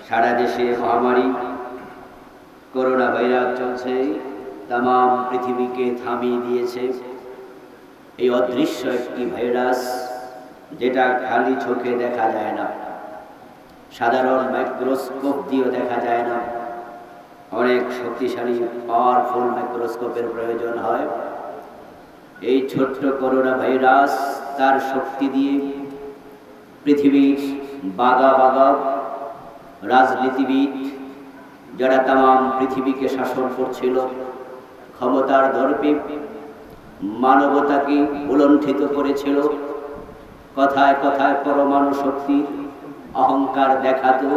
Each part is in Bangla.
সারা দেশে মহামারী করোনা ভাইরাস চলছে, তাম পৃথিবীকে থামিয়ে দিয়েছে। এই অদৃশ্য একটি ভাইরাস, যেটা খালি চোখে দেখা যায় না, সাধারণ মাইক্রোস্কোপ দিয়েও দেখা যায় না, অনেক শক্তিশালী পাওয়ারফুল মাইক্রোস্কোপের প্রয়োজন হয়। এই ছোট্ট করোনা ভাইরাস তার শক্তি দিয়ে পৃথিবীর বাগা বাগা রাজনীতিবিদ, যারা তাম পৃথিবীকে শাসন করছিল, ক্ষমতার দর্পে মানবতাকে উলণ্ঠিত করেছিল, কথায় কথায় পরমাণু শক্তির অহংকার দেখাতো,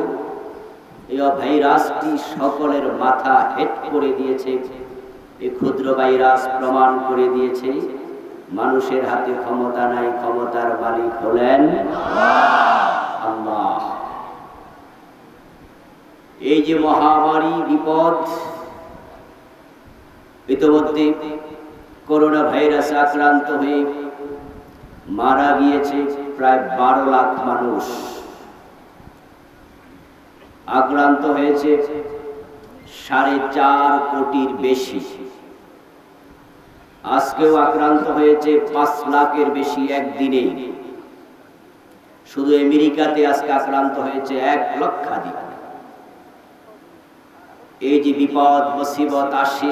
এই ভাইরাসটি সকলের মাথা হেট করে দিয়েছে। এই ক্ষুদ্র ভাইরাস প্রমাণ করে দিয়েছে মানুষের হাতে ক্ষমতা নাই, ক্ষমতার মালিক হলেন আল্লাহ। এই যে মহামারী বিপদ, ইতিমধ্যে করোনা ভাইরাসে আক্রান্ত হয়ে মারা গিয়েছে প্রায় 12 লাখ মানুষ, আক্রান্ত হয়েছে 4.5 কোটির বেশি, আজকেও আক্রান্ত হয়েছে 5 লাখের বেশি একদিনে। শুধু আমেরিকাতে আজকে আক্রান্ত হয়েছে 1 লক্ষাধিক। এই যে বিপদ মুসিবত আসে,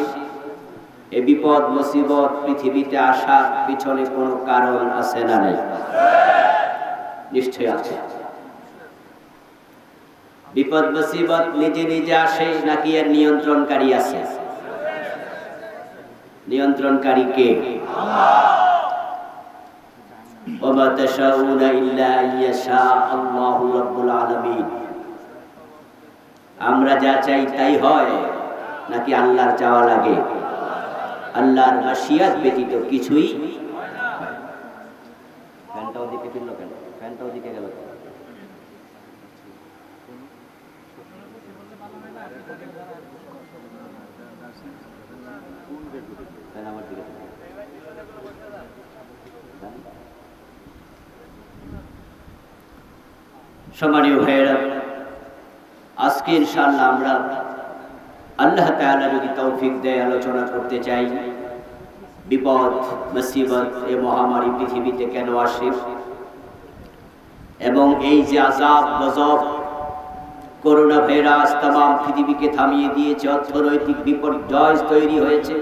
এই বিপদ মুসিবত পৃথিবীতে আসার পিছনে কোনো কারণ আছে না নাই? নিশ্চয় আছে। বিপদ মুসিবত নিজে নিজে আসে নাকি এর নিয়ন্ত্রণকারী আছে? নিয়ন্ত্রণকারী কে? ওয়া তাশাউনা ইল্লা আইয়াশা আল্লাহু রাব্বুল আলামিন। আমরা যা চাই তাই হয় নাকি আল্লাহর চাওয়া লাগে? আল্লাহর মাশিয়াত ব্যতীত কিছুই। ফ্যানটাও দিকে ফিরলো কেন? ফ্যানটাও দিকে গেল কেন? আমার দিকে সম্মানীয় ভাইয়েরা, আজকে ইনশাআল্লাহ আমরা আল্লাহ তাআলা যদি তৌফিক দেয় আলোচনা করতে চাই বিপদ মুসিবত, এই মহামারী পৃথিবীতে কেন আসে এবং এই যে আযাব গজব করোনা ভাইরাস তাম পৃথিবীকে থামিয়ে দিয়েছে, অর্থনৈতিক বিপর্যয় তৈরি হয়েছে,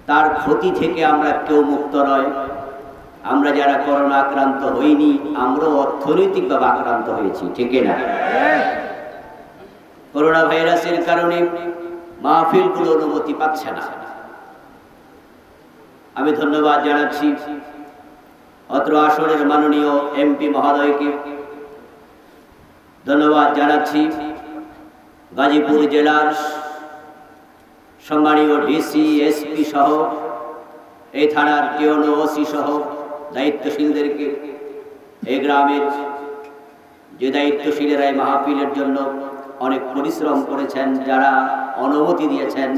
তার ক্ষতি থেকে আমরা কেউ মুক্ত নয়। আমরা যারা করোনা আক্রান্ত হইনি, আমরাও অর্থনৈতিকভাবে আক্রান্ত হয়েছি, ঠিক না? করোনা ভাইরাসের কারণে মাহফিলগুলো অনুমতি পাচ্ছে না। আমি ধন্যবাদ জানাচ্ছি অত্র আসনের মাননীয় এমপি মহোদয়কে, ধন্যবাদ জানাচ্ছি গাজীপুর জেলার সম্মানীয় ডিসি, এসপি সহ এই থানার টিওনো, ওসি সহ দায়িত্বশীলদেরকে, এই গ্রামের যে দায়িত্বশীলেরা এই মাহফিলের জন্য অনেক পরিশ্রম করেছেন, যারা অনুমতি দিয়েছেন,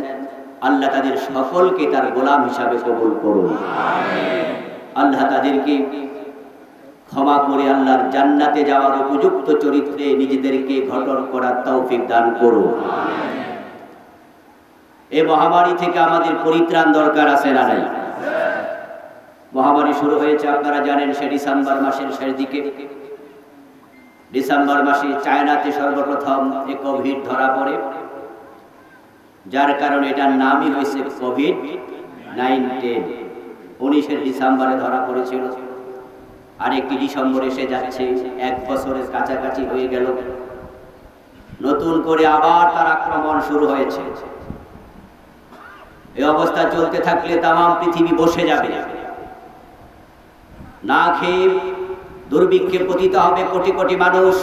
আল্লাহ তাদের সকলকে তার গোলাম হিসাবে কবুল করুন। আল্লাহ তাদেরকে ক্ষমা করে আল্লাহর জান্নাতে যাওয়ার উপযুক্ত চরিত্রে নিজেদেরকে গঠন করার তৌফিক দান করুন। এই মহামারী থেকে আমাদের পরিত্রাণ দরকার আছে না নাই? মহামারী শুরু হয়েছে আপনারা জানেন সে ডিসেম্বর মাসের শেষ দিকে। ডিসেম্বর মাসে চায়নাতে সর্বপ্রথম এই কোভিড ধরা পড়ে, যার কারণে এটার নামই হয়েছে কোভিড-19। 19 ডিসেম্বরে ধরা পড়েছিল, আরেকটি ডিসেম্বর এসে যাচ্ছে, 1 বছরের কাছাকাছি হয়ে গেল। নতুন করে আবার তার আক্রমণ শুরু হয়েছে। এই অবস্থা চলতে থাকলে তাম পৃথিবী বসে যাবে, না খেয়ে দুর্ভিক্ষে পতিত হবে কোটি কোটি মানুষ,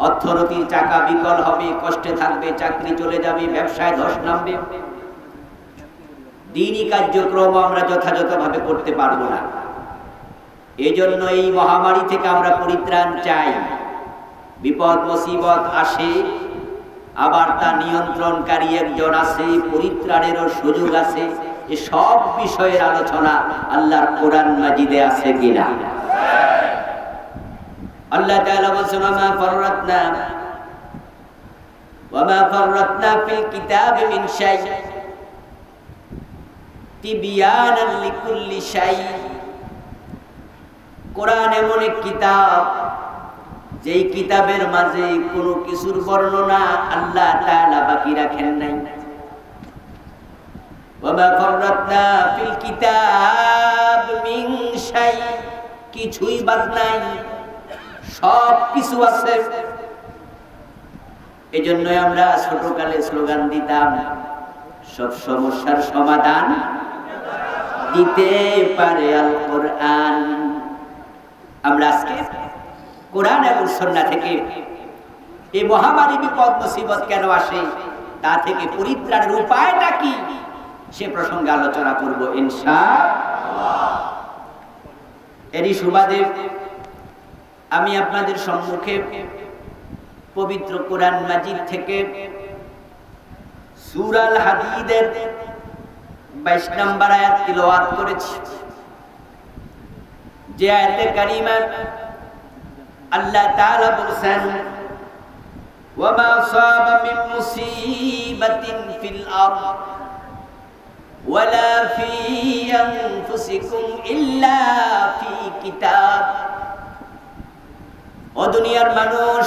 অর্থনীতির চাকা বিকল হবে, কষ্টে থাকবে, চাকরি চলে যাবে, ব্যবসায় ধস নামবে, দিনই কার্যক্রম আমরা যথাযথভাবে করতে পারবো না। এজন্য এই মহামারী থেকে আমরা পরিত্রাণ চাই। বিপদ মুসিবত আসে, আবার তা নিয়ন্ত্রণকারী একজন আছে, পরিত্রাণেরও সুযোগ আছে। এই সব বিষয়ের আলোচনা আল্লাহর কোরআন মাজিদে আছে কিনা? আল্লাহ তাআলা বলেন ওয়ামা ফাররাতনা ফিল কিতাবি মিন শাই তিবিয়ানান লিকুল্লি শাই। কোরআন এমন এক কিতাব, যেই কিতাবের মাঝে কোনো কিছুর বর্ণনা আল্লাহ তাআলা বাকি রাখেন নাই। ওয়ামা ফাররাতনা ফিল কিতাব মিন শাই, কিছুই বাদ নাই, সব কিছু আছে। এজন্য আমরা ছোটকালে স্লোগান দিতাম, সব সমস্যার সমাধান দিতে পারে আল কোরআন। আমরা আজকে কোরআন এবং সুন্নাহ থেকে এই মহামারী বিপদ মুসিবত কেন আসে, তা থেকে পরিত্রাণের উপায়টা কি, সে প্রসঙ্গে আলোচনা করব ইনশাআল্লাহ। এরই সুবাদে আমি আপনাদের সম্মুখে পবিত্র কোরআন মাজিদ থেকে সূরা আল হাদীদের 22 নম্বর আয়াত তিলাওয়াত করেছি। যে আয়াতে কারিমা আল্লাহ তাআলা বলেছেন, ওয়ামা সাবা মিন মুসিবাতিন ফিল আরদ ওয়ালা ফি আনফুসিকুম ইল্লা ফি কিতাব। ও দুনিয়ার মানুষ,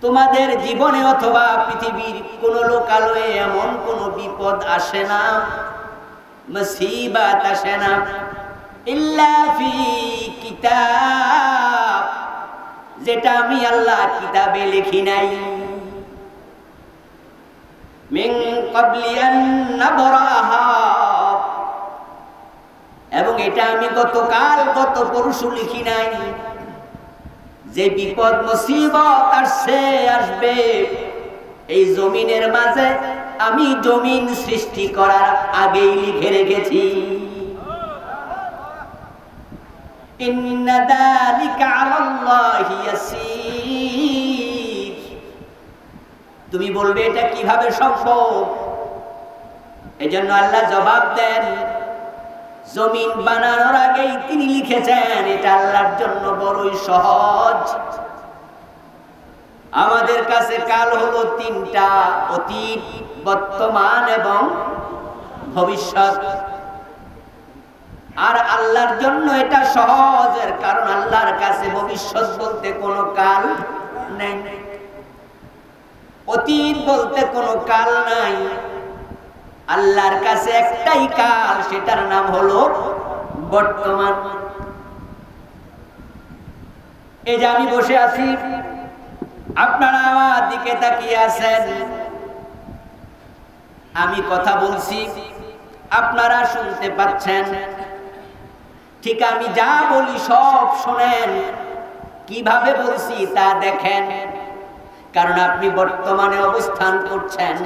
তোমাদের জীবনে অথবা পৃথিবীর কোন লোকালয়ে এমন কোন বিপদ আসে না, মুসিবত আসে না, ইল্লা ফি কিতাব, যেটা আমি আল্লাহ কিতাবে লিখি নাই। মিন ক্বাবলি আন নাবরাহা, এবং এটা আমি গতকাল গত পরশু লিখি নাই। যে বিপদ মুসিবত আসবে এই জমিনের মাঝে, আমি জমিন সৃষ্টি করার আগেই লিখে রেখেছি। ইন্না যালিকা আলাল্লাহি ইয়াসীর। তুমি বলবে এটা কিভাবে সম্ভব? এজন্য আল্লাহ জবাব দেন, জমিন বানানোর আগেই তিনি লিখেছেন, এটা আল্লাহর জন্য বড়ই সহজ। আমাদের কাছে কাল হলো তিনটা, অতীত, বর্তমান এবং ভবিষ্যৎ। আর আল্লাহর জন্য এটা সহজের কারণ আল্লাহর কাছে ভবিষ্যৎ বলতে কোনো কাল নেই, অতীত বলতে কোনো কাল নাই। আল্লাহর কাছে একটাই কাল, সেটার নাম হলো বর্তমান। এই যে আমি বসে আছি, আপনারা আমার দিকে তাকিয়ে আছেন, আমি কথা বলছি, আপনারা শুনতে পাচ্ছেন। ঠিক আমি যা বলি সব শোনেন, কিভাবে বলছি তা দেখেন, কারণ আপনি বর্তমানে অবস্থান করছেন।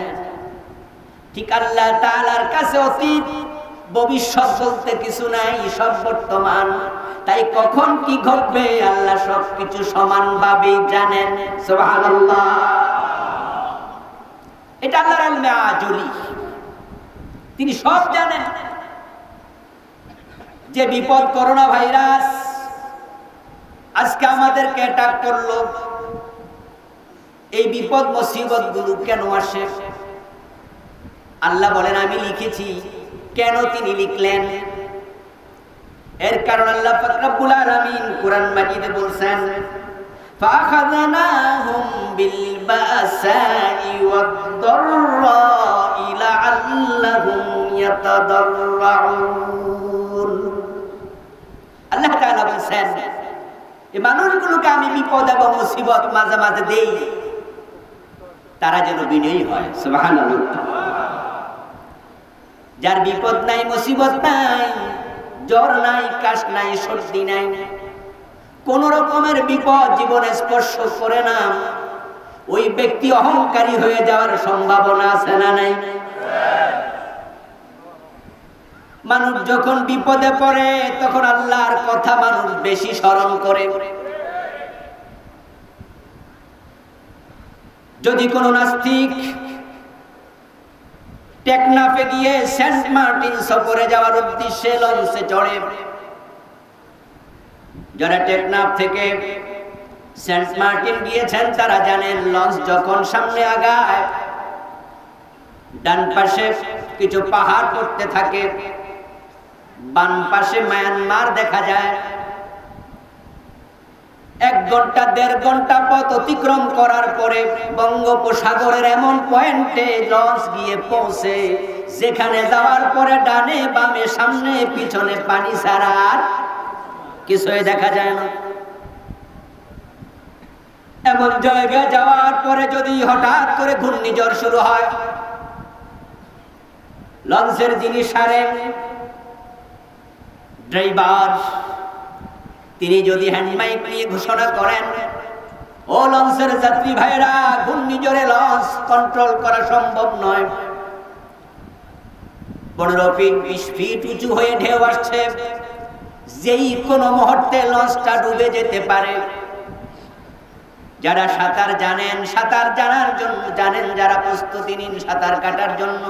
ঠিক আল্লাহ তাআলার কাছে অতীত ভবিষ্যৎ বলতে কিছু নাই, সব বর্তমান। তাই কখন কি ঘটবে আল্লাহ সবকিছু সমানভাবে জানেন। সুবহানাল্লাহ, এটা আল্লাহর ইলমে আজলি, তিনি সব জানেন। যে বিপদ করোনা ভাইরাস আজকে আমাদেরকে অ্যাটাক করলো, এই বিপদ মুসিবত গুলো কেন আসে? আল্লাহ বলেন আমি লিখেছি। কেন তিনি লিখলেন? এর কারণ আল্লাহ পাক রব্বুল আলামিন কোরআন মাজিদে বলেন, ফাখাযানাহুম বিল বাসাই ওয়াদ দাররাই লাআল্লাহুম ইয়াতাদাররাউন। আল্লাহ তাআলা বলেন, এই মানুষগুলোকে আমি বিপদ এবং মুসিবত মাঝে মাঝে দেই, তারা যেন বিনয়ী হয়। সুবহানাল্লাহ। যার বিপদ নাই, মুসিবত নাই, জ্বর নাই, কাশ নাই, সর্দি নাই, কোন রকমের বিপদ জীবনে স্পর্শ করে না, ওই ব্যক্তি অহংকারী হয়ে যাওয়ার সম্ভাবনা আছে না নাই? মানুষ যখন বিপদে পড়ে তখন আল্লাহর কথা মানুষ বেশি স্মরণ করে। যদি কোন নাস্তিক টেকনাফে গিয়ে সেন্ট মার্টিন সফরে যাওয়ার উদ্দেশ্যে লঞ্চে চড়ে, যারা টেকনাফ থেকে সেন্ট মার্টিন গিয়েছেন তারা জানেন লঞ্চ যখন সামনে আগায় ডান পাশে কিছু পাহাড় পড়তে থাকে, বাম পাশে মায়ানমার দেখা যায়। 1 ঘন্টা 1.5 ঘন্টা পথ অতিক্রম করার পরে বঙ্গোপসাগরের এমন পয়েন্টে লঞ্চ গিয়ে পৌঁছে যেখানে যাওয়ার পরে ডানে বামে সামনে পিছনে পানি ছাড়া আর কিছুই দেখা যায় না। এমন জায়গায় যাওয়ার পরে যদি হঠাৎ করে ঘূর্ণিঝড় শুরু হয়, লঞ্চের যিনি সারেন ড্রাইভার তিনি যদি হ্যান্ডমাইক নিয়ে ঘোষণা করেন, ও লঞ্চের যাত্রী ভাইরা, ঘূর্ণিঝড়ে লঞ্চ কন্ট্রোল করা সম্ভব নয়, 15 ফিট 20 ফিট উঁচু হয়ে ঢেউ আসছে, যেই কোনো মুহূর্তে লঞ্চটা ডুবে যেতে পারে। যারা সাঁতার জানেন, সাঁতার জানার জন্য জানেন, যারা প্রস্তুতি নিন সাঁতার কাটার জন্য।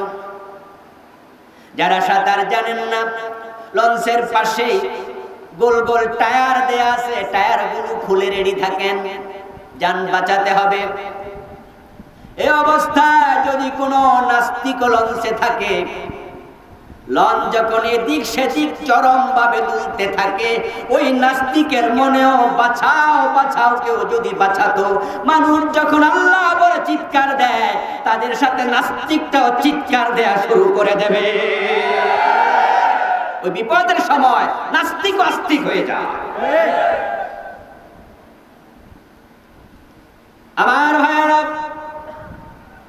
যারা সাঁতার জানেন না, লঞ্চের পাশে গোল গোল টায়ার দেয়া আছে, টায়ারগুলো খুলে রেডি থাকেন, যান বাঁচাতে হবে। এই অবস্থায় যদি কোনো নাস্তিক লঞ্চে থাকে, লঞ্চ যখন এদিক সেদিক চরম ভাবে দুলতে থাকে, ওই নাস্তিকের মনেও বাঁচাও বাঁচাও কেউ যদি বাঁচাতো, মানুষ যখন আল্লাহ বলে চিৎকার দেয়, তাদের সাথে নাস্তিকটাও চিৎকার দেয়া শুরু করে দেবে। ওই বিপদের সময় নাস্তিক আস্তিক হয়ে যায়। আমার ভাইরা,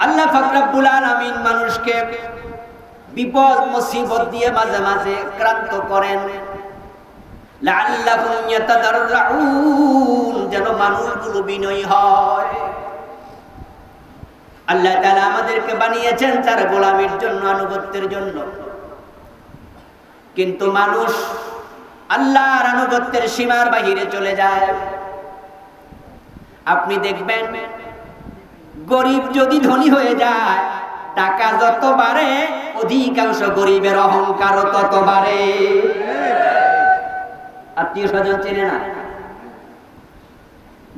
আল্লাহ পাক রব্বুল আলামিন মানুষকে বিপদ মুসিবত দিয়ে মাঝে মাঝে ক্রান্ত করেন, লাআল্লাহুম ইয়াতাদাররাউন, যেন মানুষগুলো বিনয়ী হয়। আল্লাহ তাআলা আমাদেরকে বানিয়েছেন তার গোলামির জন্য, আনুগত্যের জন্য। কিন্তু মানুষ আল্লাহর আনুগত্যের সীমার বাহিরে চলে যায়। আপনি দেখবেন, গরিব যদি ধনী হয়ে যায়, টাকা যত বাড়ে অধিকাংশ গরিবের অহংকারও তত বাড়ে। আত্মীয় স্বজন চেনে না,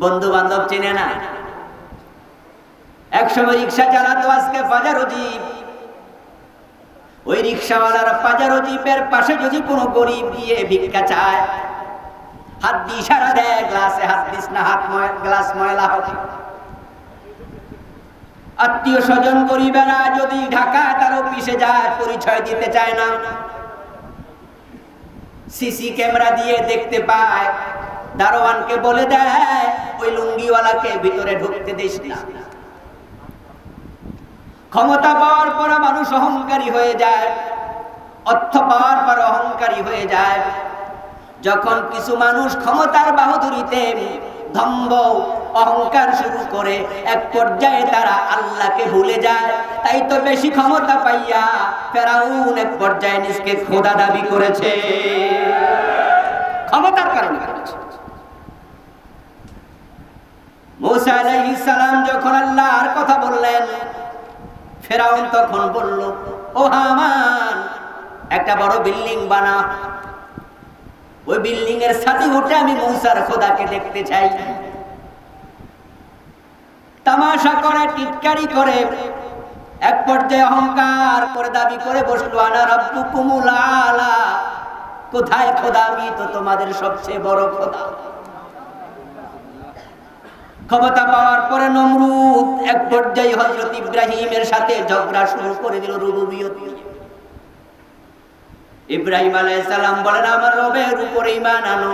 বন্ধু বান্ধব চেনে না। একসময় রিক্সা চালাতো, আজকে পাজারো জিপ। ওই রিক্সাওয়ালার পাজারো জিপের পাশে যদি কোনো গরিব গিয়ে ভিক্ষা চায়, হাত দিয়ে ইশারা দেয়, গ্লাসে হাত দিস না, গ্লাস ময়লা হবে। আত্মীয় স্বজন গরিবেরা যদি ঢাকা তার অফিসে যায়, পরিচয় দিতে চায় না, সিসি ক্যামেরা দিয়ে দেখতে পায়, দারোয়ানকে বলে দেয় ওই লুঙ্গিওয়ালাকে ভিতরে ঢুকতে দিস না। ক্ষমতা পাওয়ার পর মানুষ অহংকারী হয়ে যায়, অর্থ পাওয়ার পর অহংকারী হয়ে যায়। যখন কিছু মানুষ ক্ষমতার বাহুদুরিতে দম্ভ অহংকার শুরু করে, এক পর্যায়ে তারা আল্লাহকে ভুলে যায়। তাই তো বেশি ক্ষমতা পাইয়া ফেরাউন এক পর্যায়ে নিজকে খোদা দাবি করেছে, ক্ষমতার কারণে করেছে। মুসা আলাইহিস সালাম যখন আল্লাহর কথা বললেন, ফেরাউন তখন বলল, ও হামান, একটা বড় বিল্ডিং বানা, ওই বিল্ডিং এর ছাদে উঠে আমি মুসার খোদাকে দেখতে চাই। তামাশা করে, টিটকারি করে, এক পর্যায়ে অহংকার করে দাবি করে বসলো, আনা রাব্বুকুমুল আলা, কোথায় খোদা, আমি তো তোমাদের সবচেয়ে বড় খোদা। ক্ষমতা পাওয়ার পরে নমরুদ এক পর্যায়ে হযরত ইব্রাহিমের সাথে ঝগড়া শুরু করে দিল রুবুবিয়ত নিয়ে। ইব্রাহিম আলাইহিস সালাম বলেন, আমার রবের উপরে ঈমান আনো।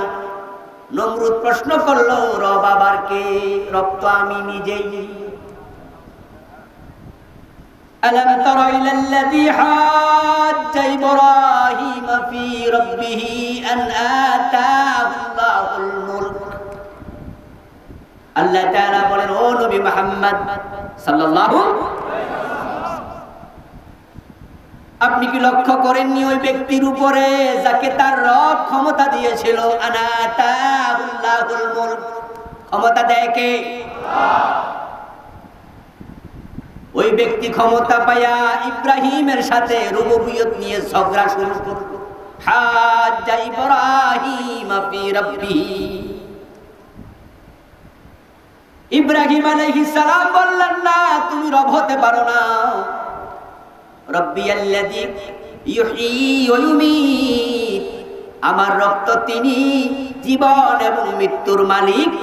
নমরুদ প্রশ্ন করলো, রব আবার কে? রব তো আমি নিজেই। আলাম তারা ইলাল্লাযী হাজ্জা ইব্রাহিম ফি রাব্বিহি আন আতাহুল্লাহুল মুলক। আল্লাহ তাআলা বলেন, ও নবী মুহাম্মদ সাল্লাল্লাহু আলাইহি ওয়াসাল্লাম, আপনি কি লক্ষ্য করেননি ওই ব্যক্তির উপরে যাকে তার রব ক্ষমতা দিয়েছিল? আনাতাহুল্লাহুল মুলক, ক্ষমতা দেয় কে? আল্লাহ। ওই ব্যক্তি ক্ষমতা পায়া ইব্রাহিমের সাথে রুবুবিয়ত নিয়ে ঝগড়া শুরু করল। হাজ্জা ইব্রাহিম ফি রাব্বিহি, ইব্রাহিম আলাইহিস সালাম বললেন, না, তুমি রব হতে পারো না। রব্বিয়াল্লাযী ইউহয়ী ওয়া ইউমীত, আমার রব তো তিনি জীবন এবং মৃত্যুর মালিক।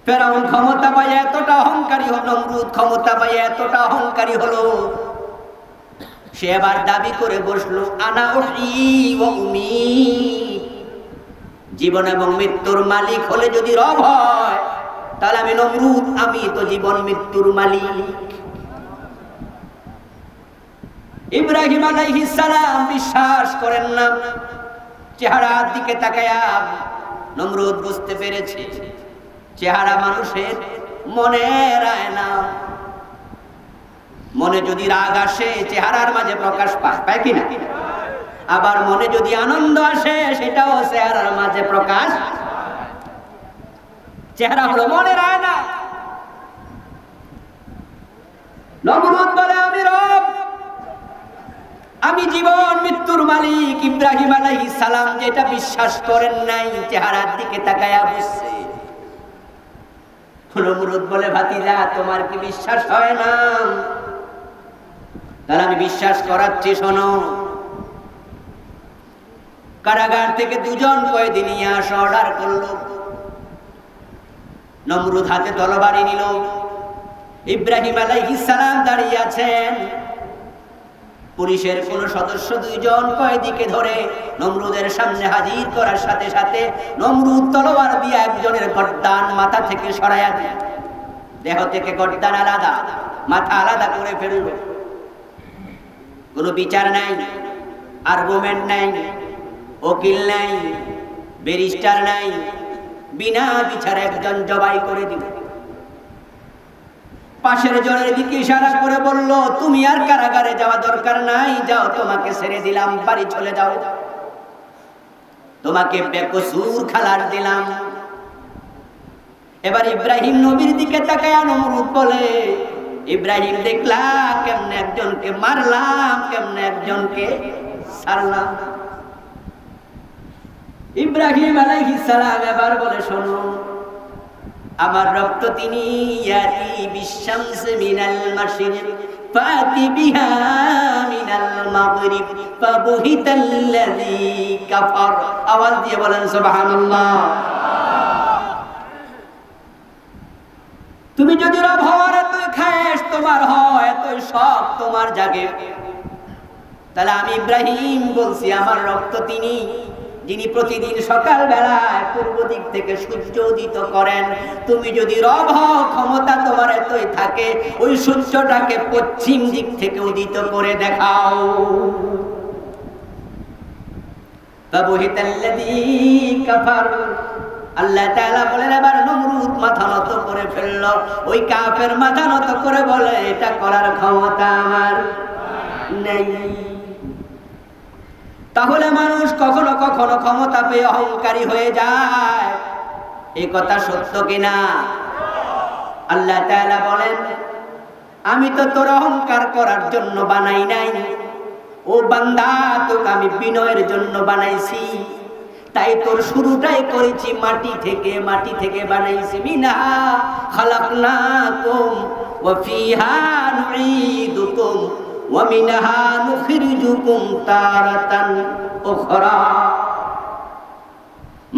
ফেরাউন ক্ষমতা পায় এতটা অহংকারী হলো, নমরুদ ক্ষমতা পায় এতটা অহংকারী হলো, সে এবার দাবি করে বসলো, আনা উহয়ী ওয়া উমীত, জীবন এবং মৃত্যুর মালিক হলে যদি রব হয় তাহলে আমি নমরুদ, আমি তো জীবন মৃত্যুর মালিক। ইব্রাহিম আলাইহিস সালাম বিশ্বাস করেন না। চেহারার দিকে তাকায়া নমরুদ বুঝতে পেরেছে চেহারা মানুষের মনের আয়না। মনে যদি রাগ আসে চেহারার মাঝে প্রকাশ পায় কিনা? আবার মনে যদি আনন্দ আসে সেটাও চেহারার মাঝে প্রকাশ। চেহারা হলো মনের আয়না। নমরুদ বলে, আমি রব, আমি জীবন মৃত্যুর মালিক। ইব্রাহিম আলাইহিস সালাম যেটা বিশ্বাস করেন নাই চেহারার দিকে তাকায়া বুঝছে। নমরুদ বলে, ভাতিজা, তোমার কি বিশ্বাস হয় না? তাহলে আমি বিশ্বাস করাচ্ছি, শোনো। কারাগার থেকে দুজন কয়েদি নিয়ে আসা অর্ডার করলো। নমরুদ হাতে তরবারি নিল। ইব্রাহিম আলাইহিস সালাম দাঁড়িয়ে আছেন। পুলিশের কোন সদস্য দুইজন কয়েদিকে ধরে নমরুদের সামনে হাজির করার সাথে সাথে নমরুদ তলোয়ার দিয়ে একজনের গর্দান মাথা থেকে সরাইয়া দেয়। দেহ থেকে গর্দান আলাদা, মাথা আলাদা করে ফেলল। কোনো বিচার নাই, আর্গুমেন্ট নাই, উকিল নাই, ব্যারিস্টার নাই, বিনা বিচারে একজন জবাই করে দিল। পাশের জনের দিকে ইশারা করে বলল, তুমি আর কারাগারে যাওয়া দরকার নাই, যাও, তোমাকে ছেড়ে দিলাম, বাড়ি চলে যাও, তোমাকে বেকসুর খালাস দিলাম। এবার ইব্রাহিম নবীর দিকে তাকায়া নমরুদ বলে, ইব্রাহিম, দেখলা কেমনে একজনকে মারলাম, কেমনে একজনকে ছাড়লাম। ইব্রাহিম আলাইহিস সালাম এবার বলে, শোনো, আমার রক্ত তিনি ইয়াতি বিশামসি মিনাল মাশরিক ফাতি বিহা মিনাল মাগরিব ফাবুহিতাল্লাযী কাফার। আওয়াজ দিয়ে বলেন সুবহানাল্লাহ। তুমি যদি রব হওয়ার এতই খায়েশ তোমার হয়, এতই শখ তোমার জাগে, তাহলে আমি ইব্রাহিম বলছি, আমার রক্ত তিনি যিনি প্রতিদিন সকাল বেলায় পূর্ব দিক থেকে সূর্য উদিত করেন। তুমি যদি রব হও, ক্ষমতা তোমার এতই থাকে, ওই সূর্যটাকে পশ্চিম দিক থেকে উদিত করে দেখাও। ফাবুহিতাল্লাযী কাফার। আল্লাহ তাআলা বলেন, এবার নমরুদ মাথা নত করে ফেলল। ওই কাফের মাথা নত করে বলে, এটা করার ক্ষমতা আমার নেই। তাহলে মানুষ কখনো কখনো ক্ষমতা পেয়ে অহংকারী হয়ে যায়, এই কথা সত্য কিনা? আল্লাহ তাআলা বলেন, আমি তো তোর অহংকার করার জন্য বানাই নাই, ও বান্দা, তোকে আমি বিনয়ের জন্য বানাইছি। তাই তোর শুরুটাই করেছি মাটি থেকে, মাটি থেকে বানাইছি। মিনহা খালাকনাকুম ওয়া ফিহা নুঈদুকুম ওয়া মিনহা নুখরিজুকুম তারাতান উখরা।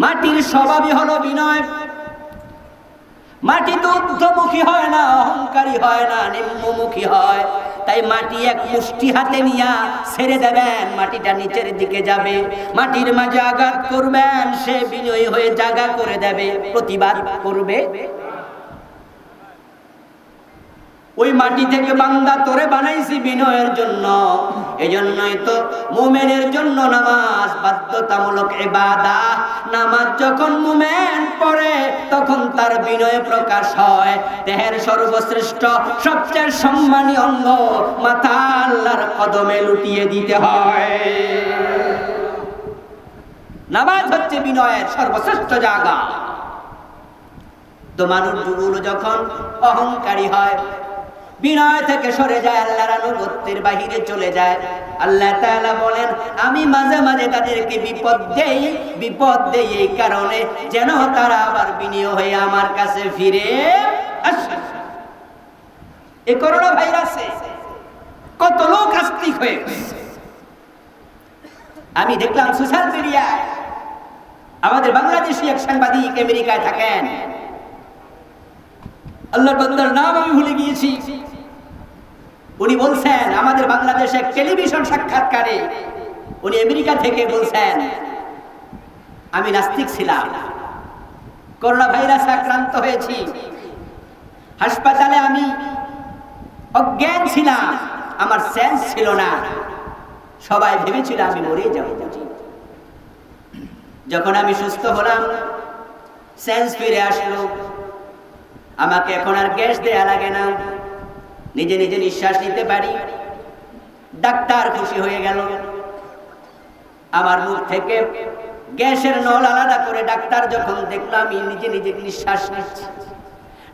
মাটির স্বভাবই হলো বিনয়। মাটি তো ঊর্ধ্বমুখী হয় না, অহংকারী হয় না, নিম্নমুখী হয়। তাই মাটি এক মুষ্টি হাতে নিয়া ছেড়ে দেবেন, মাটিটা নিচের দিকে যাবে। মাটির মাঝে আঘাত করবেন, সে বিনয়ী হয়ে জায়গা করে দেবে, প্রতিবাদ করবে। ওই মাটি থেকে বান্দা তোরে বানাইছি বিনয়ের জন্য। এজন্যই তো মুমিনের জন্য নামাজ বাধ্যতামূলক ইবাদত। নামাজ যখন মুমিন পড়ে তখন তার বিনয় প্রকাশ হয়। দেহের সর্বশ্রেষ্ঠ সবচেয়ে সম্মানী অঙ্গ মাথা আল্লাহর কদমে লুটিয়ে দিতে হয়। নামাজ হচ্ছে বিনয়ের সর্বশ্রেষ্ঠ জায়গা। তো মানুষগুলো যখন অহংকারী হয়, বিনয় থেকে সরে যায়, আল্লাহর আনুগত্যের বাহিরে চলে যায়। আল্লাহ তাআলা বলেন, আমি মাঝে মাঝে তাদেরকে বিপদ দেই এই কারণে যেন তারা আবার বিনয় হয়ে আমার কাছে ফিরে আসে। এই করোনা ভাইরাসে কত লোক আস্তিক হয়ে গেছে। আমি দেখলাম সোশ্যাল মিডিয়ায় আমাদের বাংলাদেশি এক সাংবাদিক আমেরিকায় থাকেন, আল্লাহর বান্দার নাম আমি ভুলে গিয়েছি। উনি বলছেন আমাদের বাংলাদেশে এক টেলিভিশন সাক্ষাৎকারে উনি আমেরিকা থেকে বলছেন, আমি নাস্তিক ছিলাম, করোনা ভাইরাসে আক্রান্ত হয়েছি, হাসপাতালে আমি অজ্ঞান ছিলাম, আমার সেন্স ছিল না, সবাই ভেবেছিল আমি মরে যাব। যখন আমি সুস্থ হলাম, সেন্স ফিরে আসলো, আমাকে এখন আর গ্যাস দেয়া লাগে না, নিজে নিজে নিঃশ্বাস নিতে পারি। ডাক্তার খুশি হয়ে গেল, আমার মুখ থেকে গ্যাসের নল আলাদা করে ডাক্তার যখন দেখলাম আমি নিজে নিজে নিঃশ্বাস নিচ্ছি,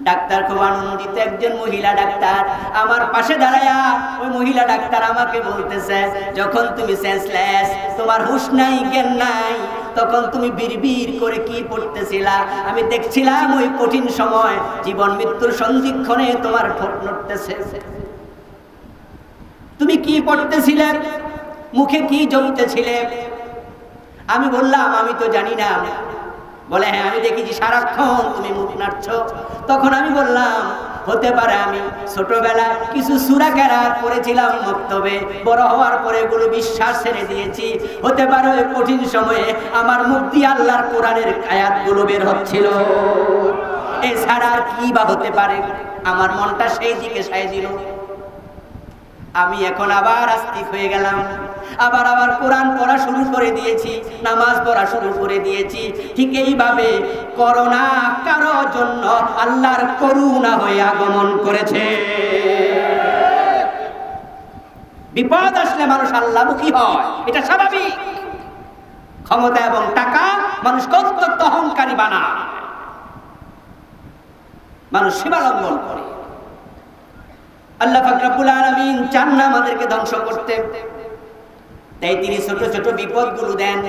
ডাক্তার খুব আনন্দিত। একজন মহিলা ডাক্তার আমার পাশে দাঁড়ায়া ওই মহিলা ডাক্তার আমাকে বলতেছে, যখন তুমি সেন্সলেস, তোমার হুঁশ নাই, জ্ঞান নাই, তখন তুমি বিড়বিড় করে কি পড়তেছিলা? আমি দেখছিলাম ওই কঠিন সময়, জীবন মৃত্যুর সন্ধিক্ষণে তোমার ঠোঁট নড়তেছে, তুমি কি পড়তেছিলে, মুখে কি জমতেছিলে? আমি বললাম আমি তো জানি না। বলে হ্যাঁ আমি দেখেছি সারাক্ষণ তুমি মুখ নাড়ছো। তখন আমি বললাম হতে পারে আমি ছোটবেলায় কিছু সূরা কেরাত পড়েছিলাম মক্তবে, বড় হওয়ার পরে এগুলো বিশ্বাস ছেড়ে দিয়েছি। হতে পারে ওই কঠিন সময়ে আমার মুখ দিয়ে আল্লাহর কোরআনের আয়াতগুলো বের হচ্ছিল, এছাড়া আর কি বা হতে পারে? আমার মনটা সেই দিকে সায় দিল। আমি এখন আবার আস্তিক হয়ে গেলাম, আবার কোরআন পড়া শুরু করে দিয়েছি, নামাজ পড়া শুরু করে দিয়েছি। ঠিক এইভাবে করোনা কারো জন্য আল্লাহর করুণা হয়ে আগমন করেছে। বিপদ আসলে মানুষ আল্লাহমুখী হয়, এটা স্বাভাবিক। ক্ষমতা এবং টাকা মানুষকে অত্যন্ত অহংকারী বানায়, মানুষ সীমালঙ্ঘন করে। আল্লাহ পাক রব্বুল আলামিন চান না আমাদেরকে ধ্বংস করতে, তাই তিনি ছোট ছোট বিপদগুলো দেন,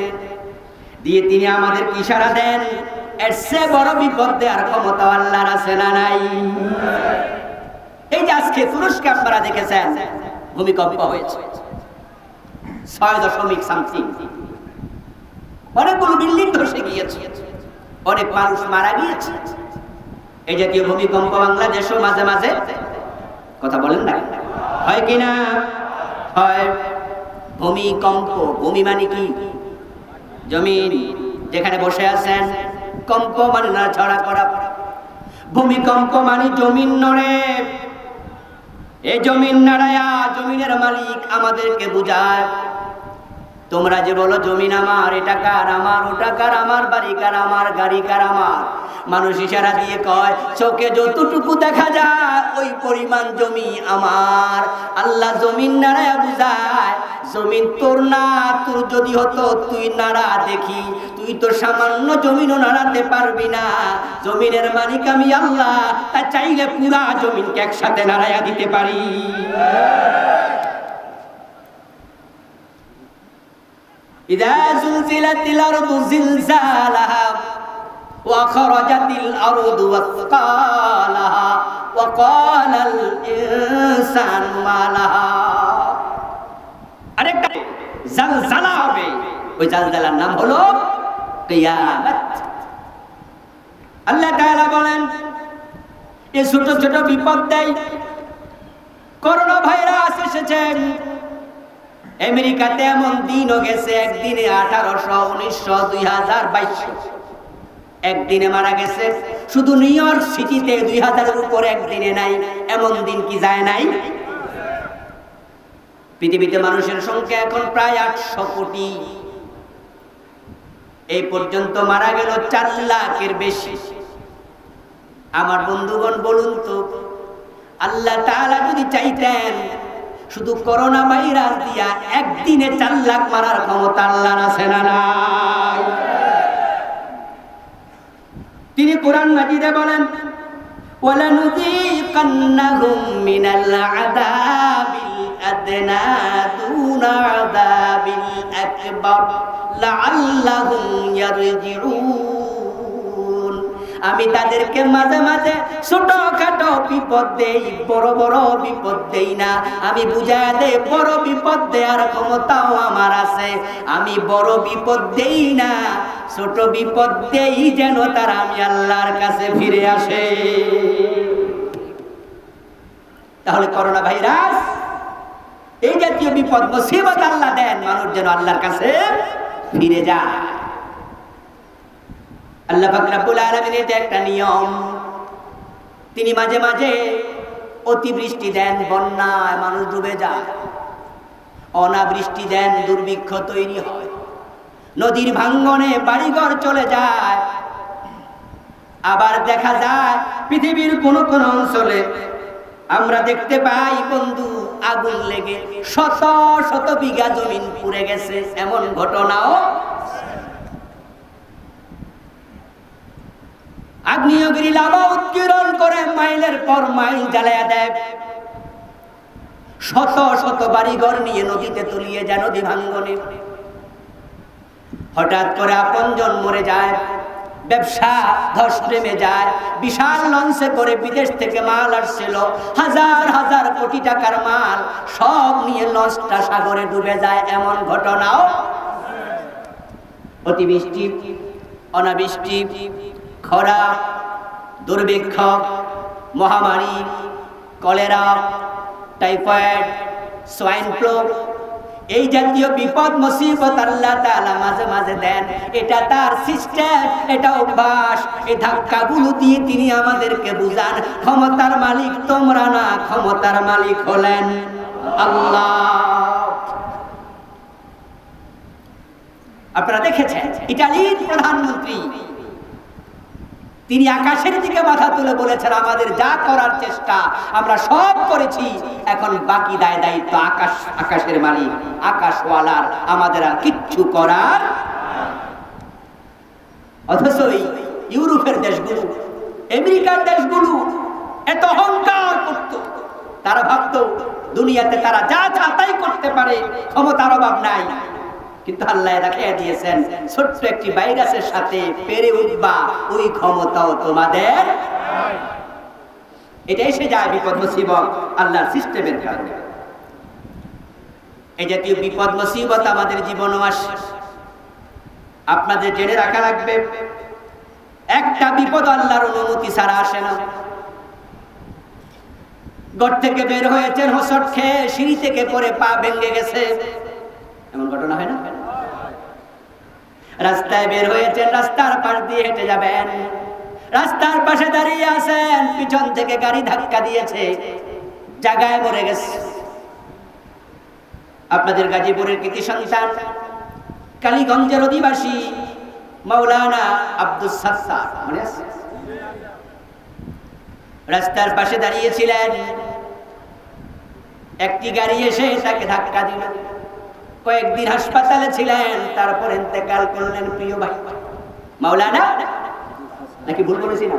দিয়ে তিনি আমাদেরকে ইশারা দেন, এর চেয়ে বড় বিপদ দেওয়ার ক্ষমতা আল্লাহর আছে না নাই? এই যে আজকে তুরস্কে আপনারা দেখেছেন ভূমিকম্প হয়েছে 6.something, অনেকগুলো বিল্ডিং ধসে গিয়েছে, অনেক মানুষ মারা গিয়েছে। এই জাতীয় ভূমিকম্প বাংলাদেশও মাঝে মাঝে, কথা বলেন না, হয় কিনা? হয়। ভূমিকম্প, ভূমি মানে কি? জমিন, যেখানে বসে আছেন। কম্প মানে নাড়াচাড়া করা, ভূমিকম্প মানে জমিন নড়ে। এই জমিন নাড়ায়া জমিনের মালিক আমাদেরকে বুঝায়। তোমরা যে বলো জমিন আমার, এটা কার? আমার। ওটা কার? আমার। বাড়ি কার? আমার। গাড়ি কার? আমার। মানুষ ইশারা দিয়ে কয় চোখে যতটুকু দেখা যায় ওই পরিমাণ জমি আমার। আল্লাহ জমিন নাড়ায়া বুঝায় জমিন তোর না, তোর যদি হতো তুই নাড়া দেখি, তুই তো সামান্য জমিনও নাড়াতে পারবি না। জমিনের মালিক আমি আল্লাহ, তা চাইলে পুরা জমিনকে একসাথে নাড়ায়া দিতে পারি। إذا زلزلت الأرض زلزالها وأخرجت الأرض أثقالها وقال الإنسان ما لها। আরেকটা জালজালা হবে, ওই জালজালার নাম হলো কিয়ামত। আল্লাহ তাআলা বলেন এই ছোট ছোট বিপদ দেয়। করোনা ভাইরাস এসেছে, আমেরিকাতে এমন দিনও গেছে একদিনে 1800, 1900, 2022 একদিনে মারা গেছে। শুধু নিউ ইয়র্ক সিটিতে 2000-এর উপরে একদিনে নাই, এমন দিন কি যায় নাই? পৃথিবীতে মানুষের সংখ্যা এখন প্রায় 800 কোটি। এই পর্যন্ত মারা গেল 4 লাখের বেশি। আমার বন্ধুগণ বলুন তো, আল্লাহ তাআলা যদি চাইতেন শুধু করোনা ভাইরাস দিয়া একদিনে 4 লাখ মারার ক্ষমতা আল্লাহর আছে না নাই? তিনি কোরআন মাজিদে বলেন ওয়ালানুযীকান্নাহুম মিনাল আযাবিল আদনা দুনা আযাবিল আকবার লাআল্লাহুম ইয়ারজিউন। আমি তাদেরকে মাঝে মাঝে ছোটখাটো বিপদ দেই, বড় বড় বিপদ দেই না। আমি বুঝায় দেই বড় বিপদ দেওয়ার ক্ষমতাও আমার আছে। আমি বড় বিপদ দেই না, ছোট বিপদ দেই যেন তারা আমি আল্লাহর কাছে ফিরে আসে। তাহলে করোনা ভাইরাস এই জাতীয় বিপদ মুসিবত আল্লাহ দেন মানুষ যেন আল্লাহর কাছে ফিরে যায়। আল্লাহ পাক রব্বুল আলামিনের এটা একটা নিয়ম, তিনি মাঝে মাঝে অতিবৃষ্টি দেন, বন্যায় মানুষ ডুবে যায়। অনাবৃষ্টি দেন, দুর্ভিক্ষ তৈরি হয়, নদীর ভাঙ্গনে বাড়িঘর চলে যায়। আবার দেখা যায় পৃথিবীর কোন কোন অঞ্চলে আমরা দেখতে পাই বন্ধু আগুন লেগে শত শত বিঘা জমিন পুড়ে গেছে, এমন ঘটনাও। আগ্নেয়গিরি লাভা উৎকীর্ণ করে মাইলের পর মাইল জ্বালায়া দেয়, শত শত বাড়িঘর নিয়ে নদীতে তলিয়ে যায়, নদী ভাঙ্গনে। হঠাৎ করে আপনজন মরে যায়, ব্যবসা ধস নেমে যায়। বিশাল লঞ্চে করে বিদেশ থেকে মাল আসছিল, হাজার হাজার কোটি টাকার মাল, সব নিয়ে লঞ্চটা সাগরে ডুবে যায়, এমন ঘটনাও। অতিবৃষ্টি, অনাবৃষ্টি, খরা, দুর্ভিক্ষ, মহামারী, কলেরা, টাইফয়েড, সোয়াইন ফ্লু, এই জাতীয় বিপদ মুসিবত আল্লাহ তাআলা মাঝে মাঝে দেন। এটা তার সিস্টেম, এটা অভ্যাস। এই ধাক্কাগুলো দিয়ে তিনি আমাদেরকে বুঝান ক্ষমতার মালিক তোমরা না, ক্ষমতার মালিক হলেন আল্লাহ। আপনারা দেখেছেন ইতালির প্রধানমন্ত্রী, তিনি আকাশের দিকে মাথা তুলে বলেছেন আমাদের যা করার চেষ্টা আমরা সব করেছি, এখন বাকি দায়িত্ব আকাশের মালিক, আকাশওয়ালার, আমাদের আর কিচ্ছু করার। অথচ ইউরোপের দেশগুলো, আমেরিকার দেশগুলো এত অহংকার করত, তারা ভাবত দুনিয়াতে তারা যা যা তাই করতে পারে, ক্ষমতার অভাব নাই। কিন্তু আল্লাহ দেখিয়ে দিয়েছেন ছোট্ট একটি ভাইরাসের সাথে পেরে উঠবা, ওই ক্ষমতাও তোমাদের। এটা এসে যায় বিপদ মুসিবত আল্লাহর সিস্টেমের কারণে। এই জাতীয় বিপদ মুসিবত আমাদের জীবনও আসে। আপনাদের জেনে রাখা লাগবে একটা বিপদ আল্লাহর অনুমতি ছাড়া আসে না। ঘর থেকে বের হয়েছেন হোঁচট খেয়ে, সিঁড়ি থেকে পড়ে পা ভেঙে গেছে, এমন ঘটনা হয় না? রাস্তায় বের হয়েছেন, রাস্তার পাশ দিয়ে হেঁটে যাবেন, রাস্তার পাশে দাঁড়িয়ে আছেন, পিছন থেকে গাড়ি ধাক্কা দিয়েছে, জায়গায় মরে গেছে। আপনাদের গাজীপুরের কৃতি সন্তান, কালীগঞ্জের অধিবাসী মাওলানা আব্দুস সাত্তার, মনে আছে? রাস্তার পাশে দাঁড়িয়েছিলেন, একটি গাড়ি এসে তাকে ধাক্কা দিল। কয়েকদিন হাসপাতালে ছিলেন, তারপর ইন্তেকাল করলেন। প্রিয় ভাই মাওলানা, নাকি ভুল বলেছি না?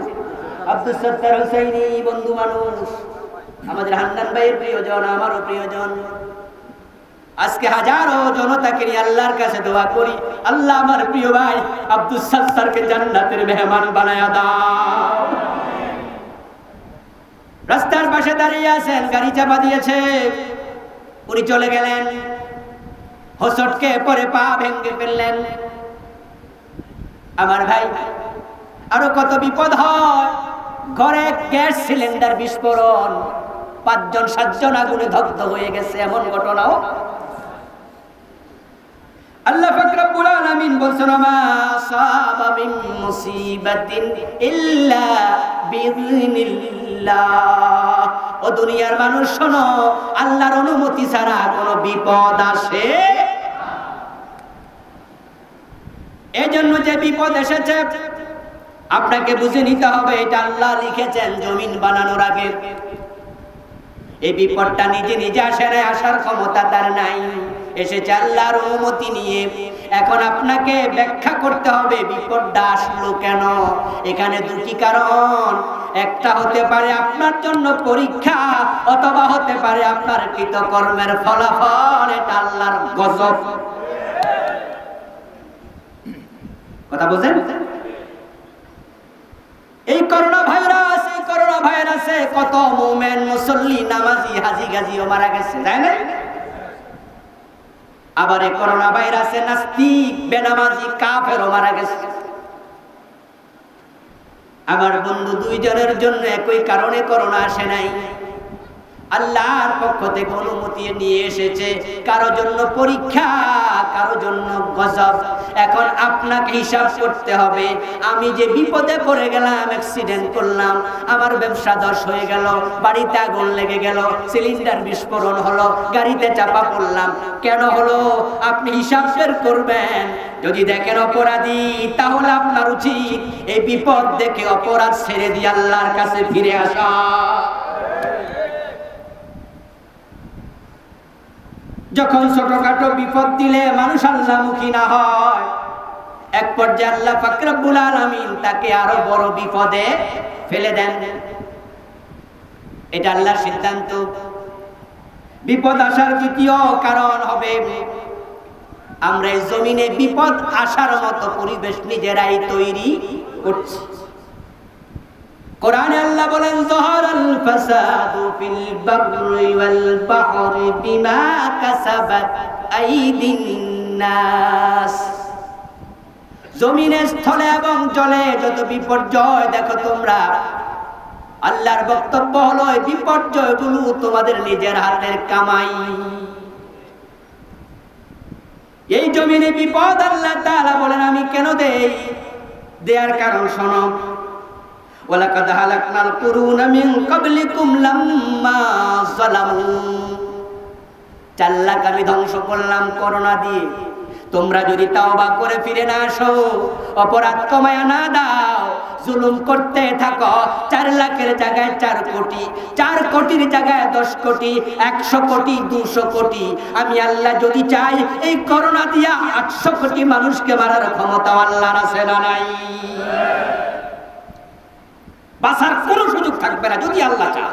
আব্দুস সাত্তার হুসাইনি, বন্ধু মানুষ, আমাদের হান্নান ভাইয়ের প্রিয়জন, আমারও প্রিয়জন। আজকে হাজারো জনতাকে নিয়ে আল্লাহর কাছে দোয়া করি, আল্লাহ আমার প্রিয় ভাই আব্দুস সাত্তারকে জান্নাতের মেহমান বানায়া দাও। রাস্তার পাশে দাঁড়িয়ে আছেন, গাড়ি চাপা দিয়েছে, উনি চলে গেলেন, হোঁচটকে পরে পা ভেঙে ফেললেন। আমার ভাই আরো কত বিপদ হয়, ঘরে গ্যাস সিলিন্ডার বিস্ফোরণ, 5-7জন আগুনে দগ্ধ হয়ে গেছে, এমন ঘটনাও। আল্লাহ পাক রব্বুল আলামিন বলেন, মা সাবা মিন মুসিবাতিন ইল্লা বিইذনিল্লাহ। ও দুনিয়ার মানুষ শোনো, আল্লাহর অনুমতি ছাড়া কোনো বিপদ আসে। এজন্য যে বিপদ এসেছে আপনাকে বুঝে নিতে হবে, এটা আল্লাহ লিখেছেন জমিন বানানোর আগে। এই বিপদটা নিজে নিজে আসে না, আসার ক্ষমতা তার নাই, এসেছে আল্লাহর অনুমতি নিয়ে। এখন আপনাকে ব্যাখ্যা করতে হবে বিপদটা আসলো কেন। এখানে দুটি কারণ, একটা হতে পারে আপনার জন্য পরীক্ষা, অথবা হতে পারে আপনার কৃতকর্মের ফলাফল। এটা আল্লাহর গজব। কথা বুঝেন? এই করোনা ভাইরাসে কত মুমিন, মুসল্লি, নামাজি, হাজি গাজিও মারা গেছে, তাই না? আবার এই করোনা ভাইরাসে নাস্তিক, বেনামাজি, কাফেরও মারা গেছে। আমার বন্ধু, দুইজনের জন্য একই কারণে করোনা আসে নাই, আল্লাহর পক্ষ থেকে অনুমতি নিয়ে এসেছে। কারো জন্য পরীক্ষা, কারো জন্য গজব। এখন আপনাকে হিসাব করতে হবে, আমি যে বিপদে পড়ে গেলাম, অ্যাক্সিডেন্ট করলাম, আমার ব্যবসা ধস হয়ে গেল, বাড়িতে আগুন লেগে গেল, সিলিন্ডার বিস্ফোরণ হলো, গাড়িতে চাপা পড়লাম, কেন হলো? আপনি হিসাব বের করবেন। যদি দেখেন অপরাধী, তাহলে আপনার উচিত এই বিপদ দেখে অপরাধ ছেড়ে দিয়ে আল্লাহর কাছে ফিরে আসা। যখন ছোটখাটো বিপদ দিলে মানুষ আল্লাহমুখী না হয়, এক পর্যায়ে আল্লাহ পাক রব্বুল আলামিন তাকে আরো বড় বিপদে ফেলে দেন। এটা আল্লাহর সিদ্ধান্ত। বিপদ আসার দ্বিতীয় কারণ হবে আমরা এই জমিনে বিপদ আসার মতো পরিবেশ নিজেরাই তৈরি করছি। কোরআনে আল্লাহ বলেন, যাহারাল ফাসাদু ফিল বাররি ওয়াল বাহরি বিমা কাসাবাত আইদিন নাস। জমিনে, স্থলে এবং জলে যত বিপর্যয় দেখো তোমরা, আল্লাহর বক্তব্য হলো এই বিপর্যয়গুলো তোমাদের নিজের হাতের কামাই। এই জমিনে বিপদ আল্লাহ তাআলা বলেন আমি কেন দেই? দেয়ার কারণ শোনো। ওয়ালাকাদ হালাকনাল কুরুনা মিন ক্বাবলিকুম লাম্মা যালামু। 4 লাখ আমি ধ্বংস করলাম করোনা দিয়ে। তোমরা যদি তাওবা করে ফিরে না আসো, অপরাধ কমায়া না দাও, জুলুম করতে থাকো, 4 লাখের জায়গায় 4 কোটি, 4 কোটির জায়গায় 10 কোটি, 100 কোটি, 200 কোটি, আমি আল্লাহ যদি চাই এই করোনা দিয়া 800 কোটি মানুষকে মারার ক্ষমতা আল্লাহর আছে না নাই? বাঁচার কোনো সুযোগ থাকবে না যদি আল্লাহ চান।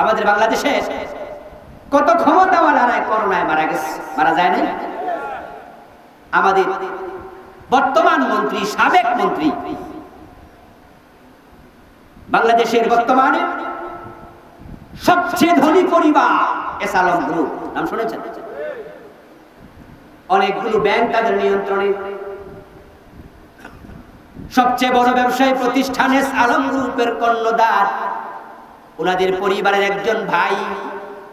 আমাদের বাংলাদেশে কত ক্ষমতাওয়ালারা করোনায় মারা গেছে, মারা যায় নাই? আমাদের বর্তমান মন্ত্রী, সাবেক মন্ত্রী, বাংলাদেশের বর্তমানে সবচেয়ে ধনী পরিবার এস আলম গ্রুপ, নাম শুনেছেন? অনেকগুলো ব্যাংক তাদের নিয়ন্ত্রণে। সবচেয়ে বড় ব্যবসায়ী প্রতিষ্ঠান এস আলম গ্রুপের কর্ণধার, ওনাদের পরিবারের একজন ভাই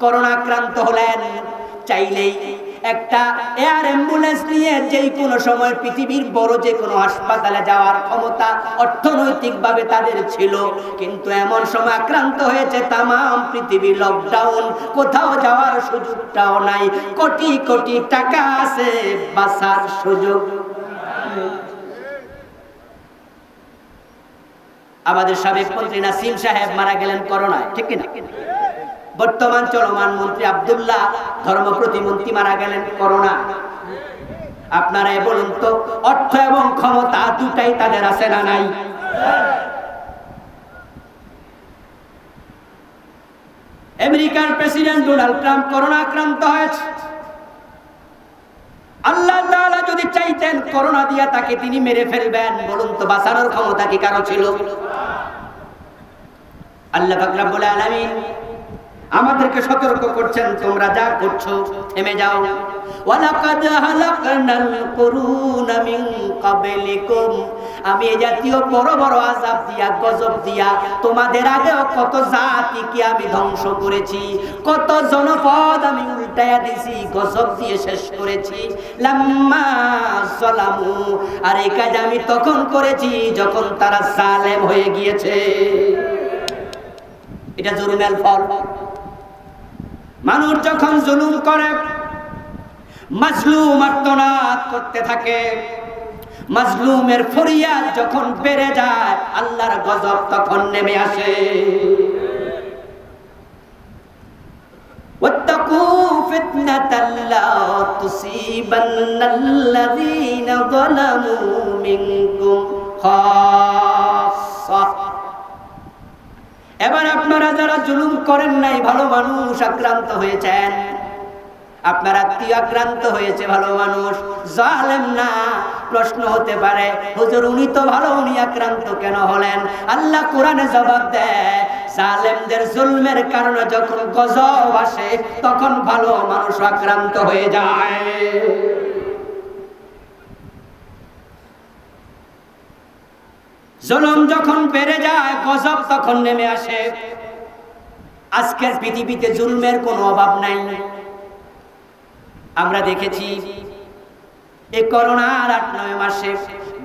করোনা আক্রান্ত হলেন। চাইলেই একটা এয়ার অ্যাম্বুলেন্স নিয়ে যে কোনো সময় পৃথিবীর বড় যে কোনো হাসপাতালে যাওয়ার ক্ষমতা অর্থনৈতিকভাবে তাদের ছিল, কিন্তু এমন সময় আক্রান্ত হয়েছে তাম পৃথিবী, লকডাউন, কোথাও যাওয়ার সুযোগটাও নাই। কোটি কোটি টাকা আছে, বাঁচার সুযোগ। আমাদের সাবেক মন্ত্রী নাসিম সাহেব মারা গেলেন করোনায়, ঠিক কিনা? বর্তমান চলমান মন্ত্রী আব্দুল্লাহ, ধর্ম প্রতিমন্ত্রী, মারা গেলেন করোনা। আপনারা বলুন তো, অর্থ এবং ক্ষমতা দুটাই তাদের আছে না নাই? আমেরিকার প্রেসিডেন্ট ডোনাল্ড ট্রাম্প করোনা আক্রান্ত হয়েছে। আল্লাহ তাআলা যদি চাইতেন করোনা দিয়া তাকে তিনি মেরে ফেলবেন, বলুন তো বাঁচানোর ক্ষমতা কি কারো ছিল? আল্লাহ পাক রব্বুল আলামিন আমাদেরকে সতর্ক করছেন, তোমরা যা করছো থেমে যাও। ওয়ালাকাদ হালাকনাল কুরুনা মিন ক্বাবলিকুম, আমি এই জাতীয় বড় বড় আযাব দিয়া, গজব দিয়া তোমাদের আগেও কত জাতিকে আমি ধ্বংস করেছি, কত জনপদ আমি উল্টায়া দিয়েছি, গজব দিয়ে শেষ করেছি। লাম্মা যালামু, আর এই কাজ আমি তখন করেছি যখন তারা জালেম হয়ে গিয়েছে। এটা জুলুমের ফল। মানুষ যখন জুলুম করে, মাজলুম আর্তনাদ করতে থাকে, মাজলুমের ফরিয়াদ যখন বেড়ে যায়, আল্লাহর গজব তখন নেমে আসে। ওয়াত্তাকু ফিতনাতাল লা তুসিবান্নাল্লাযীনা যালামু মিনকুম খাসসা। এবার আপনারা যারা জুলুম করেন নাই, ভালো মানুষ আক্রান্ত হয়েছেন, আপনার আত্মীয় আক্রান্ত হয়েছে, ভালো মানুষ, জালেম না। প্রশ্ন হতে পারে, হুজুর উনি তো ভালো, উনি আক্রান্ত কেন হলেন? আল্লাহ কোরআনে জবাব দেয়, জালেমদের জুলমের কারণে যখন গজব আসে তখন ভালো মানুষ আক্রান্ত হয়ে যায়। জুলুম যখন বেড়ে যায়, গজব তখন নেমে আসে। আজকের পৃথিবীতে জুলমের কোনো অভাব নাই। আমরা দেখেছি এই করোনার 8-9 মাসে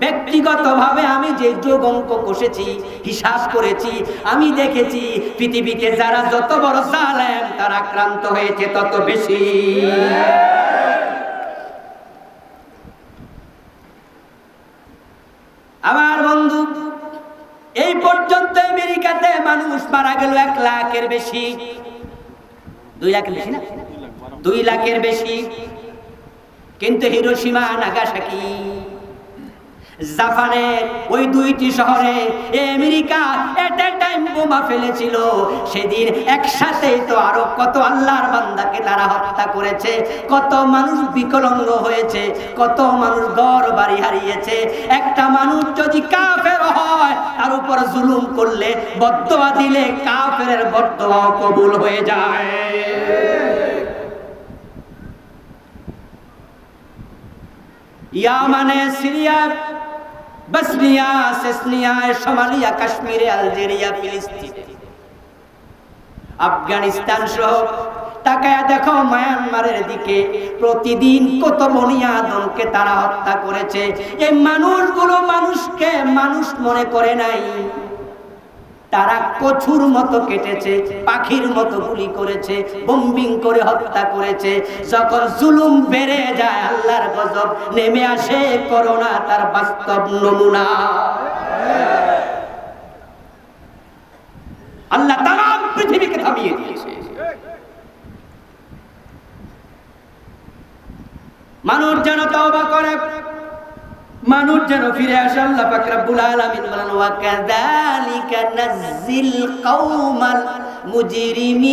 ব্যক্তিগতভাবে আমি যে যোগ অঙ্ক কষেছি, হিসাব করেছি, আমি দেখেছি পৃথিবীতে যারা যত বড় জালেম তারা আক্রান্ত হয়েছে তত বেশি। আমার বন্ধু, এই পর্যন্ত আমেরিকাতে মানুষ মারা গেল 1 লাখের বেশি। 2 লাখের বেশি না, 2 লাখের বেশি। কিন্তু হিরোশিমা নাগাসাকি জাপানের ওই 2টি শহরে আমেরিকা এট এ টাইম বোমা ফেলেছিল। সেদিন একসাথে তো আরো কত আল্লাহর বান্দাকে তারা হত্যা করেছে, কত মানুষ বিকলাঙ্গ হয়েছে, কত মানুষ ঘর বাড়ি হারিয়েছে। একটা মানুষ যদি কাফের হয়, তার উপর জুলুম করলে, বদদোয়া দিলে কাফেরের বদদোয়া কবুল হয়ে যায়। ইয়ামানে, সিরিয়া, বসনিয়া, সেসনিয়া, সোমালিয়া, কাশ্মীরে, আলজেরিয়া, ফিলিস্তিন, আফগানিস্তান সহ তাকায়া দেখো মায়ানমারের দিকে প্রতিদিন কত বনি আদমকে তারা হত্যা করেছে। এই মানুষগুলো মানুষকে মানুষ মনে করে নাই, তারা কচুর মতো কেটেছে, পাখির মতো গুলি করেছে, বম্বিং করে হত্যা করেছে। যখন জুলুম বেড়ে যায়, আল্লাহর গজব নেমে আসে। করোনা তার বাস্তব নমুনা। আল্লাহ তাম পৃথিবীকে থামিয়ে দিয়েছে। মানুষ যেন তওবা করে, মানুষ যেন ফিরে আসে। আল্লাহ পাক রব্বুল আলামিন বলেন, ওয়া কাযালিকা নাযিল কওমাল মুজরিমিন।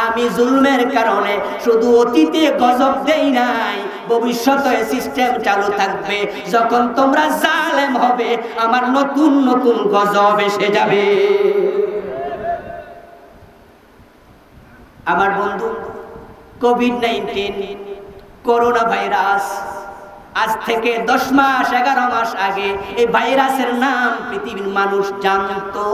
আমি জুলমের কারণে শুধু অতীতে গজব দেই নাই, ভবিষ্যতে সিস্টেম চালু থাকবে। যখন তোমরা জালেম হবে, আমার নতুন নতুন গজব এসে যাবে। আমার বন্ধু, কোভিড-19 করোনা ভাইরাস, আজ থেকে 10 মাস 11 মাস আগে এই ভাইরাসের নাম পৃথিবীর মানুষ জানতো?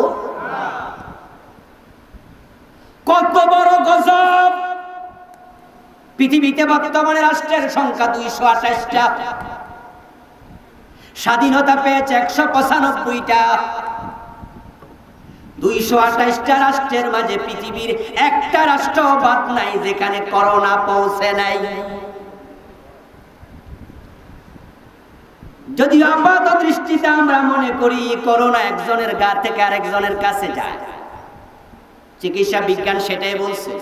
কত বড় গজব! পৃথিবীতে বর্তমানে রাষ্ট্রের সংখ্যা 228টা, স্বাধীনতা পেয়েছে 195টা। 228টা রাষ্ট্রের মাঝে পৃথিবীর একটা রাষ্ট্র বাদ নাই যেখানে করোনা পৌঁছে নাই। যদি আপাত দৃষ্টিতে আমরা মনে করি করোনা একজনের গা থেকে আরেকজনের কাছে যায়, চিকিৎসা বিজ্ঞান সেটাই বলছে,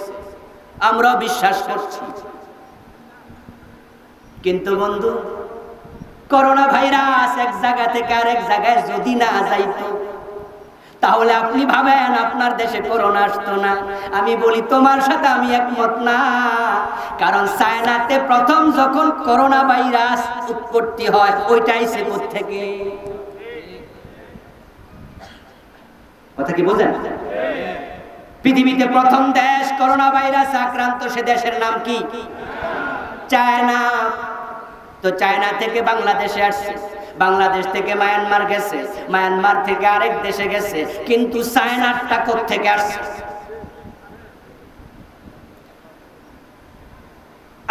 আমরা বিশ্বাস করছি। কিন্তু বন্ধু, করোনা ভাইরাস এক জায়গা থেকে আরেক জায়গায় যদি না যাইতো, তাহলে আপনি ভাবেন আপনার দেশে করোনা আসতো না? আমি বলি তোমার সাথে আমি একমত না। কারণ চায়নাতে প্রথম যখন করোনা ভাইরাস উৎপত্তি হয়, ওইটা আইছে কোত্থেকে? কথা কি বোঝেন? পৃথিবীতে প্রথম দেশ করোনা ভাইরাস আক্রান্ত, সে দেশের নাম কি? চায়না। তো চায়না থেকে বাংলাদেশে আসছে, বাংলাদেশ থেকে মায়ানমার গেছে, মায়ানমার থেকে আরেক দেশে গেছে, কিন্তু চায়নাটা কোত্থেকে আসছে?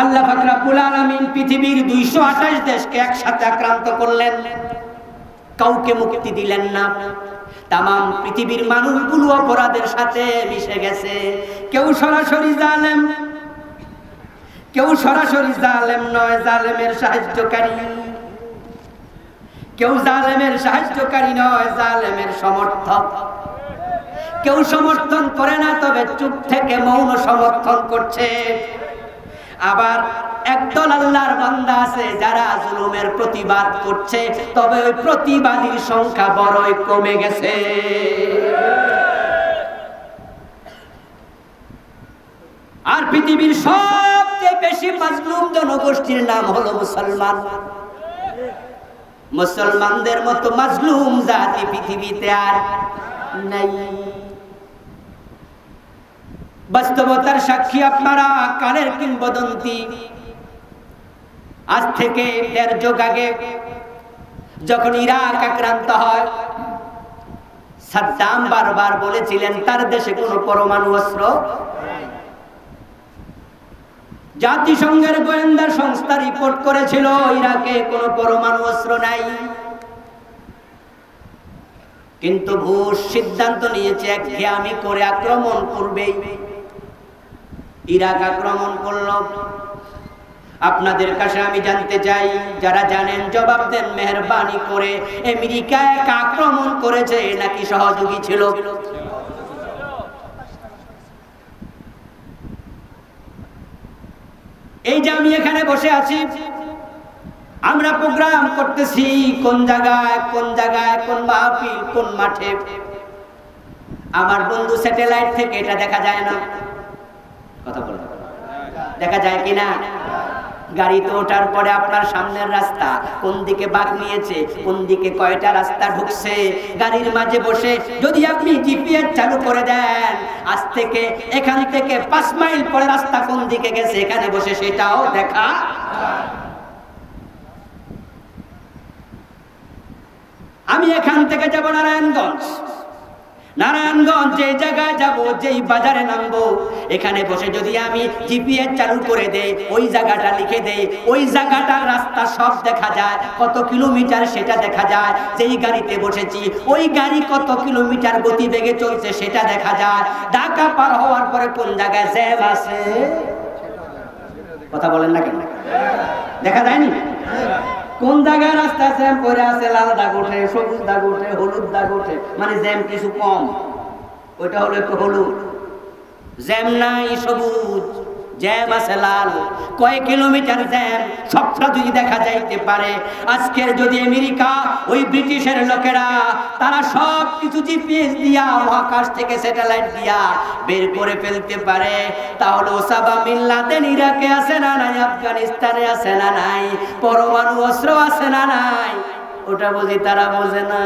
আল্লাহ পাক রব্বুল আলামিন পৃথিবীর 228 দেশকে একসাথে আক্রান্ত করলেন, কাউকে মুক্তি দিলেন না। তামাম পৃথিবীর মানুষগুলো অপরাধের সাথে মিশে গেছে। কেউ সরাসরি জালেম, কেউ সরাসরি জালেম নয়, জালেমের সাহায্যকারী। কেউ জালেমের সাহায্যকারী নয়, জালেমের সমর্থক। কেউ সমর্থন করে না, তবে চুপ থেকে মৌন সমর্থন করছে। আবার একদল আল্লাহর বান্দা আছে যারা জুলুমের প্রতিবাদ করছে, তবে ওই প্রতিবাদীর সংখ্যা বড়ই কমে গেছে। আর পৃথিবীর সবচেয়ে বেশি মাজলুম জনগোষ্ঠীর নাম হলো মুসলমান। মুসলমানদের মতো মাজলুম জাতি পৃথিবীতে আর নাই। বাস্তবতার সাক্ষী আপনারা। কালের কিংবদন্তি, আজ থেকে ১.৫ যুগ আগে যখন ইরাক আক্রান্ত হয়, সাদ্দাম বারবার বলেছিলেন তার দেশে কোনো পরমাণু অস্ত্র। জাতিসংঘের গোয়েন্দা সংস্থা রিপোর্ট করেছিল ইরাকে কোনো পরমাণু অস্ত্র নাই। কিন্তু বুশ সিদ্ধান্ত নিয়েছে একঘেয়ামি করে আক্রমণ করবে। ইরাক আক্রমণ করল। আপনাদের কাছে আমি জানতে চাই, যারা জানেন জবাব দেন মেহেরবানি করে। আমেরিকা এক আক্রমণ করেছে নাকি সহযোগী ছিল? এই যে আমি এখানে বসে আছি, আমরা প্রোগ্রাম করতেছি কোন জায়গায় কোন জায়গায়, কোন মাহফিল, কোন মাঠে। আমার বন্ধু স্যাটেলাইট থেকে এটা দেখা যায় না। কথা বলো, দেখা যায় কিনা? গাড়িতে ওঠার পরে আপনার সামনের রাস্তা কোন দিকে বাঁক নিয়েছে, কোন দিকে কয়টা রাস্তা ঢুকছে, গাড়ির মাঝে বসে যদি আপনি জিপিএস চালু করে দেন, আজ থেকে এখান থেকে 5 মাইল পরে রাস্তা কোন দিকে গেছে এখানে বসে সেটাও দেখা। আমি এখান থেকে যাব নারায়ণগঞ্জ। নারায়ণগঞ্জ যে জায়গায় যাব, যেই বাজারে নামবো, এখানে বসে যদি আমি জিপিএস চালু করে দেই, ওই জায়গাটা লিখে দেই, ওই জায়গাটার রাস্তা সব দেখা যায়, কত কিলোমিটার সেটা দেখা যায়। যেই গাড়িতে বসেছি ওই গাড়ি কত কিলোমিটার গতিবেগে চলছে সেটা দেখা যায়। ঢাকা পার হওয়ার পরে কোন জায়গায় জ্যাম আছে, কথা বলেন না কেন? দেখা যায়নি? কোন জায়গায় রাস্তা জ্যাম পড়ে আছে, লাল দাগ ওঠে, সবুজ দাগ ওঠে, হলুদ দাগ ওঠে, মানে জ্যাম কিছু কম, ওইটা হলো একটু হলুদ। জ্যাম নাই সবুজ, জ্যাম আছে লাল। কয়েক কিলোমিটার জ্যাম, সবটা যদি দেখা যাইতে পারে। আজকের যদি আমেরিকা, ওই ব্রিটিশের লোকেরা, তারা সব কিছু জিপিএস দিয়া, মহাকাশ থেকে স্যাটেলাইট দিয়া বের করে ফেলতে পারে, তাহলে ওসামা বিন লাদেন ইরাকে আছে না নাই, আফগানিস্তানে আছে না নাই, পরমাণু অস্ত্র আছে না নাই, ওটা বুঝি তারা বোঝে না।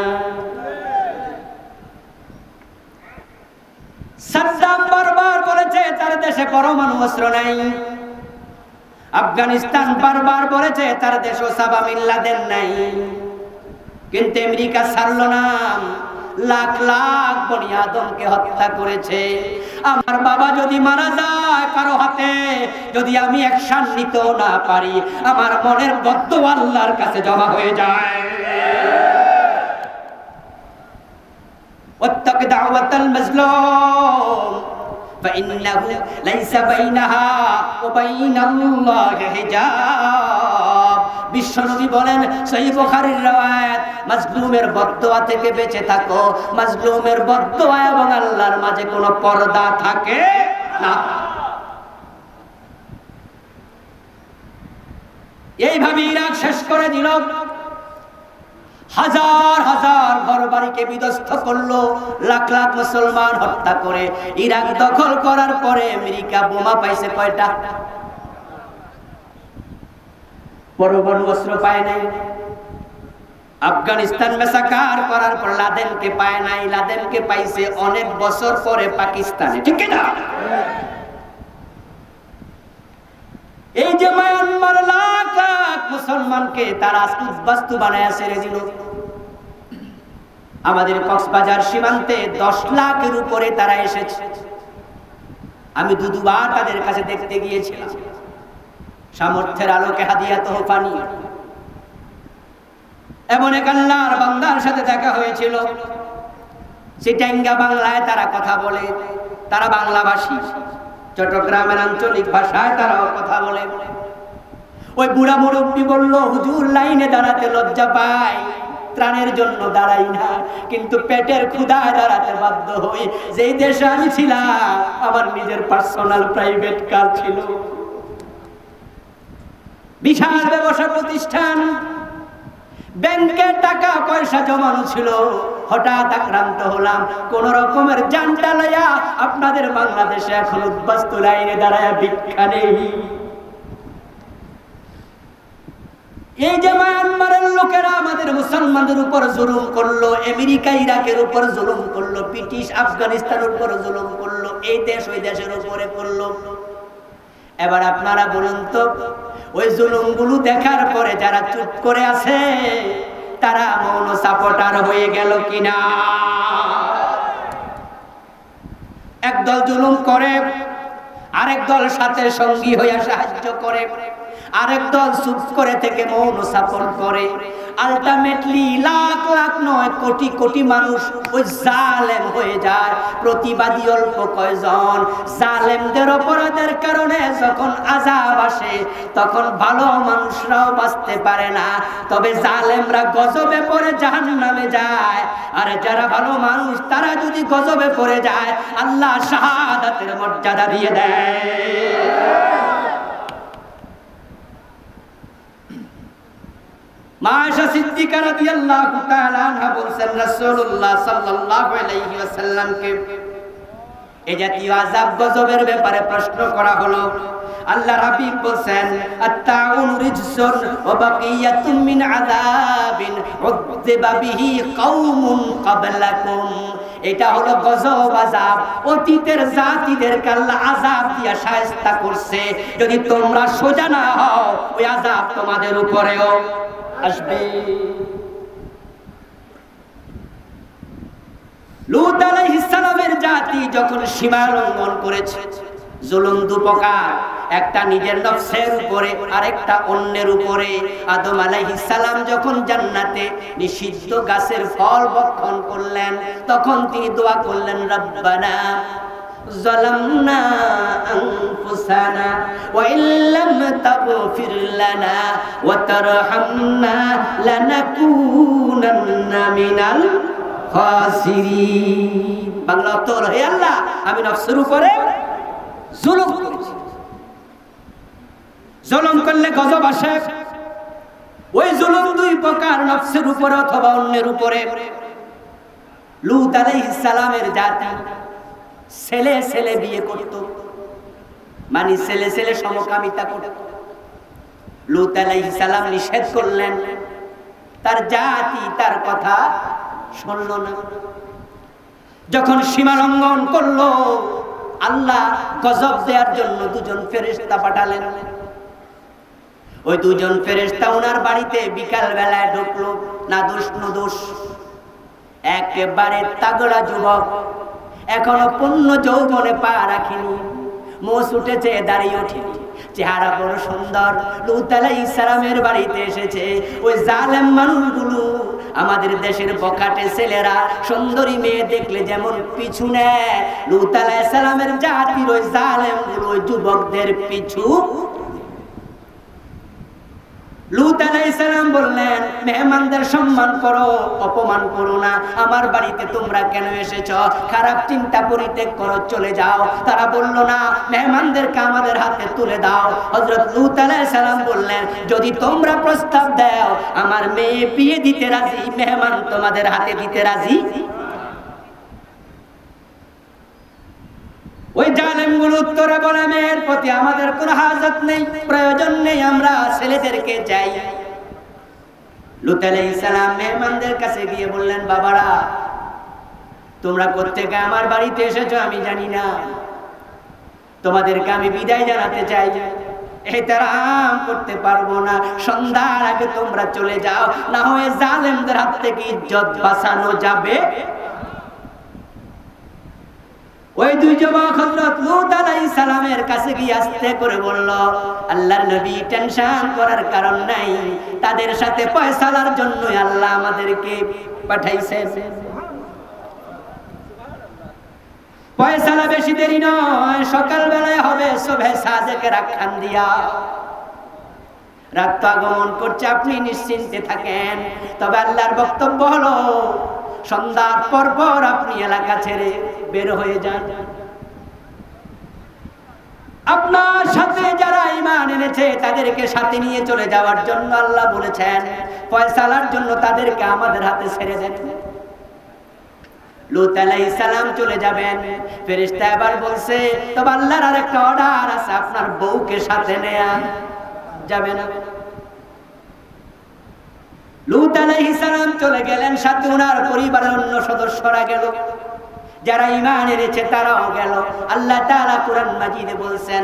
সাদ্দাম বারবার বলেছে তার দেশে পরমাণু অস্ত্র নাই। আফগানিস্তান বারবার বলেছে তার দেশে ওসামা বিন লাদেন নাই। কিন্তু আমেরিকা ছাড়লো না। লাখ লাখ বনি আদমকে হত্যা করেছে। আমার বাবা যদি মারা যায় কারো হাতে, যদি আমি অ্যাকশন নিতেও না পারি, আমার মনের বদদুয়া আল্লাহর কাছে জমা হয়ে যায়। واتق دعوة المظلوم فإنه ليس بينها وبين الله حجاب। বিশ্বনবী বলেন, সহিহ বুখারীর riwayat, মাজলুমের বদদুয়া থেকে বেঁচে থাকো। মাজলুমের বদদুয়া এবং আল্লাহর মাঝে কোনো পর্দা থাকে না। এইভাবে ইরাক শেষ করে দিল। হাজার হাজার ঘরবাড়িকে বিধ্বস্ত করলো, লাখ লাখ মুসলমান হত্যা করে। ইরাক দখল করার পরে আমেরিকা বোমা পাইছে কয়টা? পরমাণু অস্ত্র পায় নাই। আফগানিস্তান মেসাকার করার পর লাদেনকে পায় নাই। লাদেনকে পাইছে অনেক বছর পরে পাকিস্তানে, ঠিক না? এই যে মায়ানমার লাখ লাখ মুসলমানকে তারা উদ্বাস্তু বানায় ছেড়ে দিল। আমাদের কক্সবাজার সীমান্তে 10 লাখের উপরে তারা এসেছে। আমি দুবার তাদের কাছে দেখতে গিয়েছিলাম, সামর্থ্যের আলোকে হাদিয়া তোহফা নিয়ে। এমন এক আল্লাহর বান্দার সাথে দেখা হয়েছিল। চিটাঙ্গা বাংলায় তারা কথা বলে, তারা বাংলাভাষী। চট্টগ্রামের আঞ্চলিক ভাষায় তারাও কথা বলে। ওই বুড়া মুরব্বী বলল, হুজুর লাইনে দাঁড়াতে লজ্জা পায়, ত্রাণের জন্য দাঁড়াই না, কিন্তু পেটের ক্ষুধায় দাঁড়াতে বাধ্য হই। যেই দেশে আমি ছিলাম আমার নিজের পার্সোনাল প্রাইভেট কার ছিল, বিশাল ব্যবসা প্রতিষ্ঠান, ব্যাংকে টাকা পয়সা জমানো ছিল। হঠাৎ আক্রান্ত হলাম, কোন রকমের জানটা লইয়া আপনাদের বাংলাদেশে এখন উদ্বাস্তু লাইনে দাঁড়ায় ভিক্ষা নেই। এই যে মায়ানমারের লোকেরা আমাদের মুসলমানদের উপর জুলুম করলো, আমেরিকা ইরাকের উপর জুলুম করলো, ব্রিটিশ আফগানিস্তানের উপর জুলুম করলো, এই দেশ ওই দেশের উপরে করলো। এবার আপনারা বলুন তো, ওই জুলুমগুলো দেখার পরে যারা চুপ করে আছে তারা মৌন সাপোর্টার হয়ে গেল কিনা? একদল জুলুম করে, আরেক দল সাথে সঙ্গী হইয়া সাহায্য করে, আরেক দল চুপ করে থেকে মৌন সাপোর্ট করে। আলটিমেটলি লাখ লাখ নয় কোটি কোটি মানুষ ওই জালেম হয়ে যায়। প্রতিবাদী অল্প কয়জন। জালেমদের অপরাধের কারণে যখন আযাব আসে তখন ভালো মানুষরাও বাঁচতে পারে না, তবে জালেমরা গজবে পড়ে জাহান্নামে যায়। আর যারা ভালো মানুষ তারা যদি গজবে পড়ে যায় আল্লাহ শাহাদাতের মর্যাদা দিয়ে দেয়। মা আয়েশা সিদ্দিকা রাদিয়াল্লাহু তাআলা আনহা বলেন রাসূলুল্লাহ সাল্লাল্লাহু আলাইহি ওয়াসাল্লামকে এই জাতীয় আযাব গজবের ব্যাপারে প্রশ্ন করা হলো। আল্লাহর হাবিব বলেন আত-তাউন রিজসুন ওয়া বাকিয়াতুম মিন আযাবিন উযযিবা বিহি কওমুন ক্বাবলাকুম। এটা হলো গজব আযাব, অতীতের জাতিদেরকে আল্লাহ আযাব দিয়া শায়েস্তা করছে। যদি তোমরা সোজা না হও ওই আযাব তোমাদের উপরেও আসবে। লূত আলাইহিস সালামের জাতি যখন সীমা লঙ্ঘন করেছে, জুলুম দুপ্রকার, একটা নিজের নফসের উপরে আরেকটা অন্যের উপরে। আদম আলাইহিস সালাম যখন জান্নাতে নিষিদ্ধ গাছের ফল ভক্ষণ করলেন তখন তিনি দোয়া করলেন রব্বানা ظلمنا أنفسنا وإن لم تغفر لنا وترحمنا لنكونن من الخاسرين। বাংলা উত্তর, হে আল্লাহ আমি নফসের উপরে জুলুম করেছি। জুলুম করলে গজব আসে। ওই জুলুম দুই প্রকার, নফসের উপরে অথবা অন্যের উপরে। লূত আলাইহিস সালামের জাতি ছেলে ছেলে বিয়ে করত, মানে ছেলে ছেলে সমকামিতা করত। লূত আলাইহিস সালাম নিষেধ করলেন, তার জাতি তার কথা শুনল না। যখন সীমা লঙ্ঘন করলো আল্লাহ গজব দেওয়ার জন্য দুজন ফেরেশতা পাঠালেন। ওই দুজন ফেরেশতা ওনার বাড়িতে বিকাল বেলায় ঢুকলো। না দোষ নুদোষ, একেবারে তাগড়া যুবক, এখনো পূর্ণ যৌবনে পা রাখিনি, মোষ উঠেছে দাঁড়িয়ে ওঠেনি, চেহারা বড় সুন্দর। লূত আলাইহিস সালামের বাড়িতে এসেছে। ওই জালেম মানুষগুলো, আমাদের দেশের বখাটে ছেলেরা সুন্দরী মেয়ে দেখলে যেমন পিছু নেয়, লূত আলাইহিস সালামের জাতির ওই জালেমগুলো ওই যুবকদের পিছু। লূত আলাইহিস সালাম বললেন মেহমানদের সম্মান করো, অপমান করো না। আমার বাড়িতে তোমরা কেন এসেছো? খারাপ চিন্তা পরিত্যাগ করো, চলে যাও। তারা বলল না, মেহমানদেরকে আমাদের হাতে তুলে দাও। হযরত লূত আলাইহিস সালাম বললেন যদি তোমরা প্রস্তাব দাও আমার মেয়ে বিয়ে দিতে রাজি, মেহমান তোমাদের হাতে দিতে রাজি। ওই জালেমগুলো উত্তরে বলে মেয়ের প্রতি আমাদের কোনো হাজত নেই, প্রয়োজন নেই, আমরা ছেলেদেরকে চাই। লূত আলাইহিস সালাম মেহমানদের কাছে গিয়ে বললেন বাবারা তোমরা কোত্থেকে আমার বাড়িতে এসেছো আমি জানি না, তোমাদেরকে আমি বিদায় জানাতে চাই, এহতেরাম করতে পারবো না, সন্ধ্যার আগে তোমরা চলে যাও, না হয় জালেমদের হাত থেকে ইজ্জত বাঁচানো যাবে। ওই দুই যুবক হযরত লূত আলাইহিস সালামের কাছে গিয়ে আস্তে করে বলল আল্লাহর নবী টেনশন করার কারণ নাই, তাদের সাথে ফয়সালার জন্য আল্লাহ আমাদেরকে পাঠাইছেন। ফয়সালা বেশি দেরি নয়, সকাল বেলায় হবে, সুবহে সাদেকে রাখান দিয়া। রাত তো আগমন করছে, আপনি নিশ্চিন্তে থাকেন। তবে আল্লাহর বক্তব্য হলো সন্ধ্যার পর পর আপনি এলাকা ছেড়ে বের হয়ে যান। আপনার সাথে যারা ঈমান এনেছে তাদেরকে সাথে নিয়ে চলে যাওয়ার জন্য আল্লাহ বলেছেন, ফয়সালার জন্য তাদেরকে আমাদের হাতে ছেড়ে দেন। লূত আলাইহিস সালাম চলে যাবেন, ফেরেশতা এবার বলছে, তবে আল্লাহর আরেকটা অর্ডার আছে, আপনার বউকে সাথে নেয়া যাবে না। লূত আলাইহিস সালাম চলে গেলেন, সাথে ওনার পরিবারের অন্য সদস্যরা গেল, যারা ঈমান এনেছে তারাও গেল। আল্লাহ তাআলা কুরআন মাজিদে বলছেন,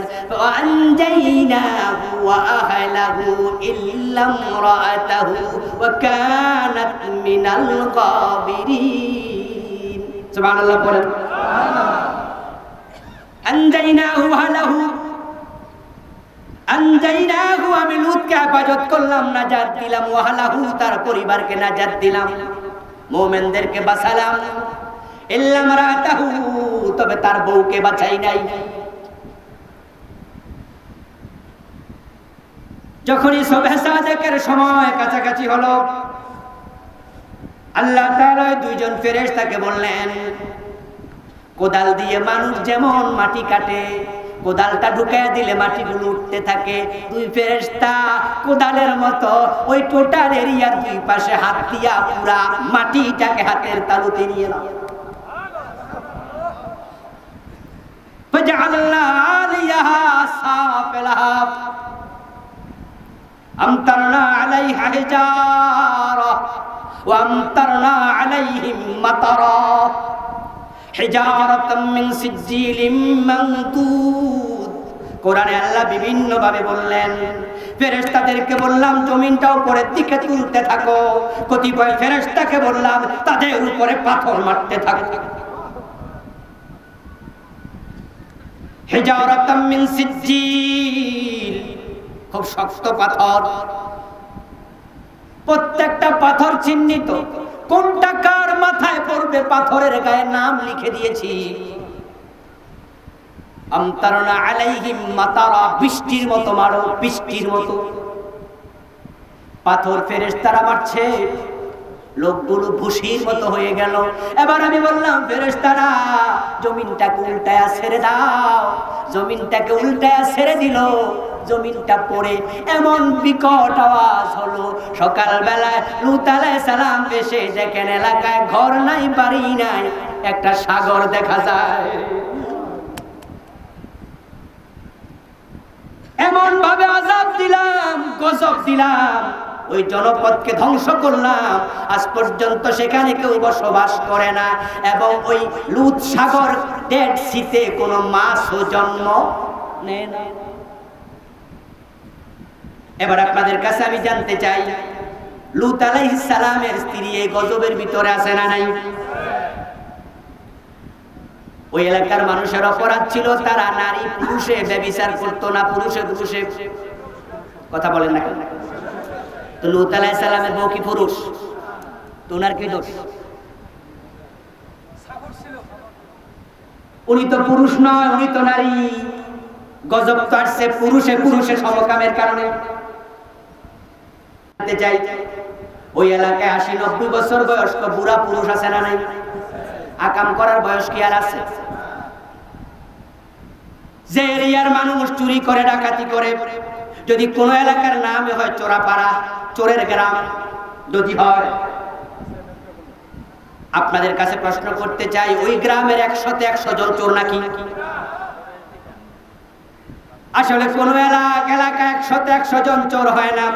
আনজাইনাহু ওয়া আহলাহু ইল্লা ইমরাআতাহু ওয়া কানাত মিনাল গাবিরিন। সুবহানাল্লাহ বলেন। আনজাইনাহু ওয়া আহলাহু, আনজাইনাহু, আমি লূতকে হেফাজত করলাম, নাজাত দিলাম, ওয়া আহলাহু, তার পরিবারকে নাজাত দিলাম, মুমিনদেরকে বাঁচালাম, ইল্লা ইমরাআতাহু, তবে তার বউকে বাঁচাই নাই। যখনই সুবহ সাদেকের সময় কাছাকাছি হলো, আল্লাহ তাআলা দুইজন ফেরেশতাকে বললেন, কোদাল দিয়ে মানুষ যেমন মাটি কাটে, কোদালটা ঢুকায় দিলে মাটিগুলো উঠতে থাকে, দুই ফেরেশতা কোদালের মতো ওই টোটাল এরিয়ার দুই পাশে হাত দিয়া পুরা মাটিটাকে হাতের তালুতে নিয়ে নাও। فجعلنا عاليها سافلها أمطرنا عليها حجارة وأمطرنا عليهم مطرا حجارة من سجيل منضود। কোরআনে আল্লাহ বিভিন্ন ভাবে বললেন, ফেরেশতাদেরকে বললাম জমিনটা উপরের দিকে তুলতে থাকো, কতিপয় ফেরেশতাকে বললাম তাদের উপরে পাথর মারতে থাকো। হিজারাতাম মিন সিজ্জিল, খুব শক্ত পাথর, প্রত্যেকটা পাথর চিহ্নিত, কোনটা কার মাথায় পড়বে পাথরের গায়ে নাম লিখে দিয়েছি। আমতারনা আলাইহিম মাতারা, বৃষ্টির মতো মারো, বৃষ্টির মতো পাথর ফেরেশতারা মারছে, লোকগুলো ভুসির মতো হয়ে গেল। এবার আমি বললাম, ফেরেশতারা জমিনটাকে উল্টায়া ছেড়ে দাও, জমিনটাকে উল্টায়া ছেড়ে দিল, জমিনটা পড়ে এমন বিকট আওয়াজ হলো, সকালবেলায় লূত আলাইহিস সালাম এসে দেখেন এলাকায় ঘর নাই, বাড়ি নাই, একটা সাগর দেখা যায়। এমন ভাবে আযাব দিলাম, গজব দিলাম, ওই জনপদকে ধ্বংস করলাম, আজ পর্যন্ত সেখানে কেউ বসবাস করে না, এবং ওই লূত সাগর ডেড সিতে কোনো মাছও জন্ম নেয় না। এবার আপনাদের কাছে আমি জানতে চাই, লূত আলাইহিস সালামের স্ত্রী এই গজবের ভিতরে আছে না নাই? ওই এলাকার মানুষের অপরাধ ছিল, তারা নারী পুরুষে ব্যভিচার করতো না, পুরুষে পুরুষে কথা বলেন না কেন? তো লূত আলাইহিস সালামের বউ কি পুরুষ? তো ওনার কি দোষ? উনি তো পুরুষ নয়, উনি তো নারী। গজব তো আসছে পুরুষে পুরুষে সমকামের কারণে। চাই ওই এলাকায় ৮০-৯০ বছর বয়স্ক বুড়া পুরুষ আছে না নাই? আকাম করার বয়স কি আর আছে? যে এরিয়ার মানুষ চুরি করে, ডাকাতি করে, যদি কোন এলাকার নামে হয় চোরাপাড়া, চোরের গ্রাম যদি হয়, আপনাদের কাছে প্রশ্ন করতে চাই, ওই গ্রামের ১০০-১০০ জন চোর নাকি? আসলে কোন এলাকা ১০০-১০০ জন চোর হয় না,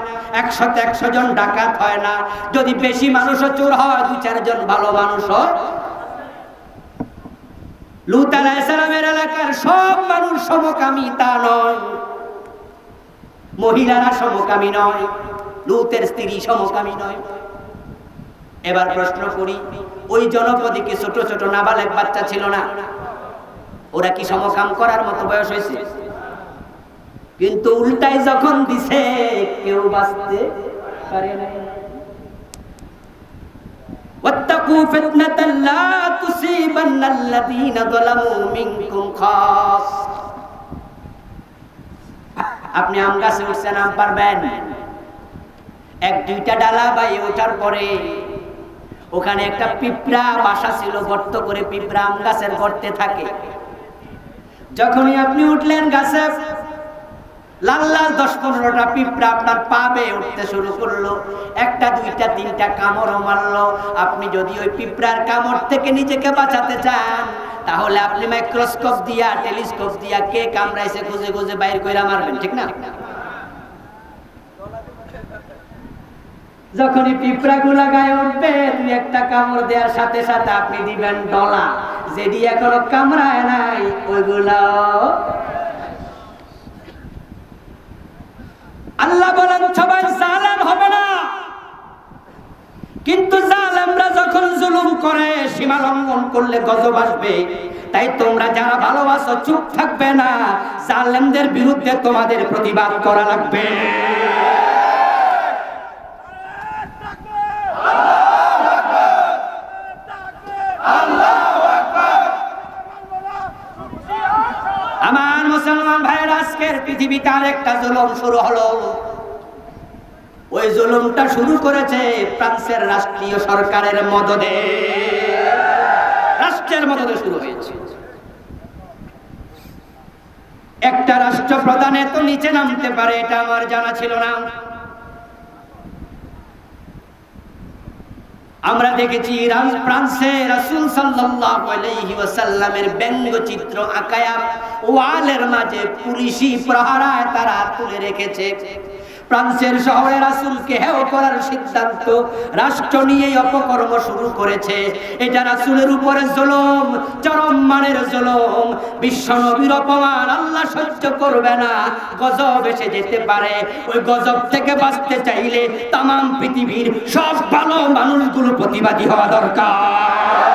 ১০০-১০০ জন ডাকাত হয় না। যদি বেশি মানুষও চোর হয়, ২-৪ জন ভালো মানুষও। লূত আলাইহিস সালামের এলাকার সব মানুষ সমকামী তা নয়, মহিলারা সমকামী নয়, লূতের স্ত্রী সমকামী নয়। এবার প্রশ্ন করি, ওই জনপদে কি ছোট ছোট নাবালেগ বাচ্চা ছিল না? ওরা কি সমকাম করার মতো বয়স হয়েছে? কিন্তু উল্টাই যখন দিছে, কেউ বাঁচতে পারে না। ওয়াত্তাকু ফিতনাতান লা তুসিবান্নাল্লাযীনা যালামু মিনকুম খাস। আপনি আম গাছে উঠছেন, আম পারবেন? এক দুইটা ডালা বাইয়ে ওঠার পরে ওখানে একটা পিঁপড়া বাসা ছিল, গর্ত করে পিঁপড়া আম গাছের গর্তে থাকে। যখনই আপনি উঠলেন গাছে, লাল লাল 10-15টা পিঁপড়া আপনার পা বেয়ে উঠতে শুরু করলো, একটা দুইটা তিনটা কামড়ও মারলো। আপনি যদি ওই পিঁপড়ার কামড় থেকে নিজেকে বাঁচাতে চান, তাহলে আপনি মাইক্রোস্কোপ দিয়া টেলিস্কোপ দিয়া কে কামড়াইছে খুঁজে খুঁজে বাইর কইরা মারবেন, ঠিক না? যখনই পিঁপড়া গুলা গায়ে উঠবে, দুই একটা কামড় দেওয়ার সাথে সাথে আপনি দিবেন ডলা, যেটি এখনো কামড়ায় নাই ওইগুলা। আল্লাহ বলেন সবাই জালেম হবে না, কিন্তু জালেমরা যখন জুলুম করে, সীমা লঙ্ঘন করলে গজব আসবে। তাই তোমরা যারা ভালোবাসো চুপ থাকবে না, জালেমদের বিরুদ্ধে তোমাদের প্রতিবাদ করা লাগবে। আমার মুসলমান ভাইয়ের, আজকের পৃথিবীতে আরেকটা জুলুম শুরু হলো। ওই জুলুমটা শুরু করেছে ফ্রান্সের রাষ্ট্রীয় সরকারের মদদে, রাষ্ট্রের মদদে শুরু হয়েছে। একটা রাষ্ট্রপ্রধান এত নিচে নামতে পারে এটা আমার জানা ছিল না। আমরা দেখেছি ফ্রান্সে রাসূল সাল্লাল্লাহু আলাইহি ওয়াসাল্লামের ব্যঙ্গচিত্র আঁকায়া ওয়ালের মাঝে পুলিশি প্রহরায় তারা তুলে রেখেছে। ফ্রান্সের শহরে রাসূলকে হেয় করার সিদ্ধান্ত রাষ্ট্র নিয়ে অপকর্ম শুরু করেছে। এটা রাসূলের উপরে জুলুম, চরম মানের জুলুম। বিশ্ব নবীর অপমান আল্লাহ সহ্য করবে না, গজব এসে যেতে পারে। ওই গজব থেকে বাঁচতে চাইলে তামাম পৃথিবীর সব ভালো মানুষগুলো প্রতিবাদী হওয়া দরকার।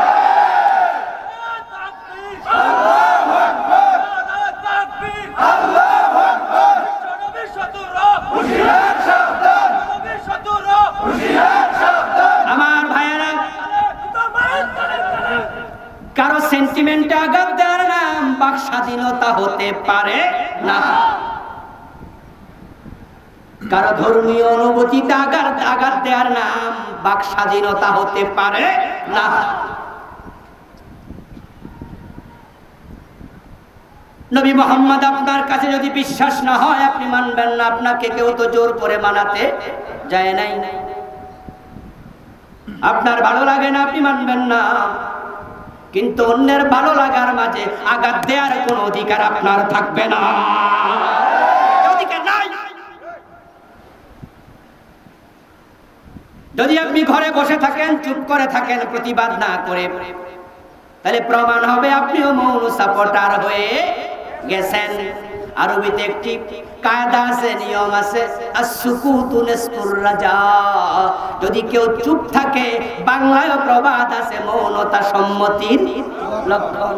আমার ভাইয়েরা, কারো সেন্টিমেন্টে আঘাত দেওয়ার নাম বাক স্বাধীনতা হতে পারে না, কারো ধর্মীয় অনুভূতিতে আঘাত দেওয়ার নাম বাক স্বাধীনতা হতে পারে না। নবী মুহাম্মদ আপনার কাছে যদি বিশ্বাস না হয়, আপনি মানবেন না। আপনাকে কেউ তো জোর করে মানাতে যায় নাই। আপনার ভালো লাগে না, আপনি মানবেন না। কিন্তু অন্যের ভালো লাগার মাঝে আঘাত দেওয়ার কোন অধিকার আপনার থাকবে না, অধিকার নাই। যদি আপনি ঘরে বসে থাকেন, চুপ করে থাকেন, প্রতিবাদ না করে, তাহলে প্রমাণ হবে আপনিও মৌন সাপোর্টার হয়ে গেছেন। আরবিতে একটি কায়দা আছে, নিয়ম আছে, আসসুকুতু নিসফুর রাজা। যদি কেউ চুপ থাকে, বাংলায় প্রবাদ আছে, মৌনতা সম্মতির লক্ষণ।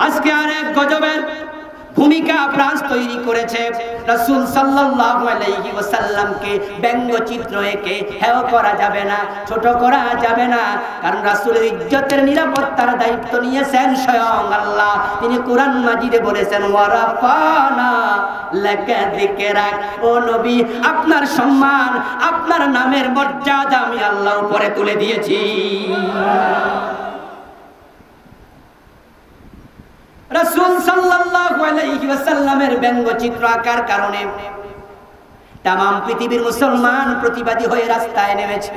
আজকে আরেক গজবের ভূমিকা ফ্রান্স তৈরি করেছে। রাসূল সাল্লাল্লাহু আলাইহি ওয়াসাল্লামকে ব্যঙ্গচিত্র এঁকে হেয় করা যাবে না, ছোট করা যাবে না, কারণ রাসূলের ইজ্জতের নিরাপত্তার দায়িত্ব নিয়েছেন স্বয়ং আল্লাহ। তিনি কোরআন মাজিদে বলেছেন, ওয়ারাফানা লাকা যিকরাক। ও নবী, আপনার সম্মান, আপনার নামের মর্যাদা আমি আল্লাহ উপরে তুলে দিয়েছি। রাসূল সাল্লাল্লাহু আলাইহি ওয়াসাল্লামের ব্যঙ্গচিত্র আঁকার কারণে তামাম পৃথিবীর মুসলমান প্রতিবাদী হয়ে রাস্তায় নেমেছে।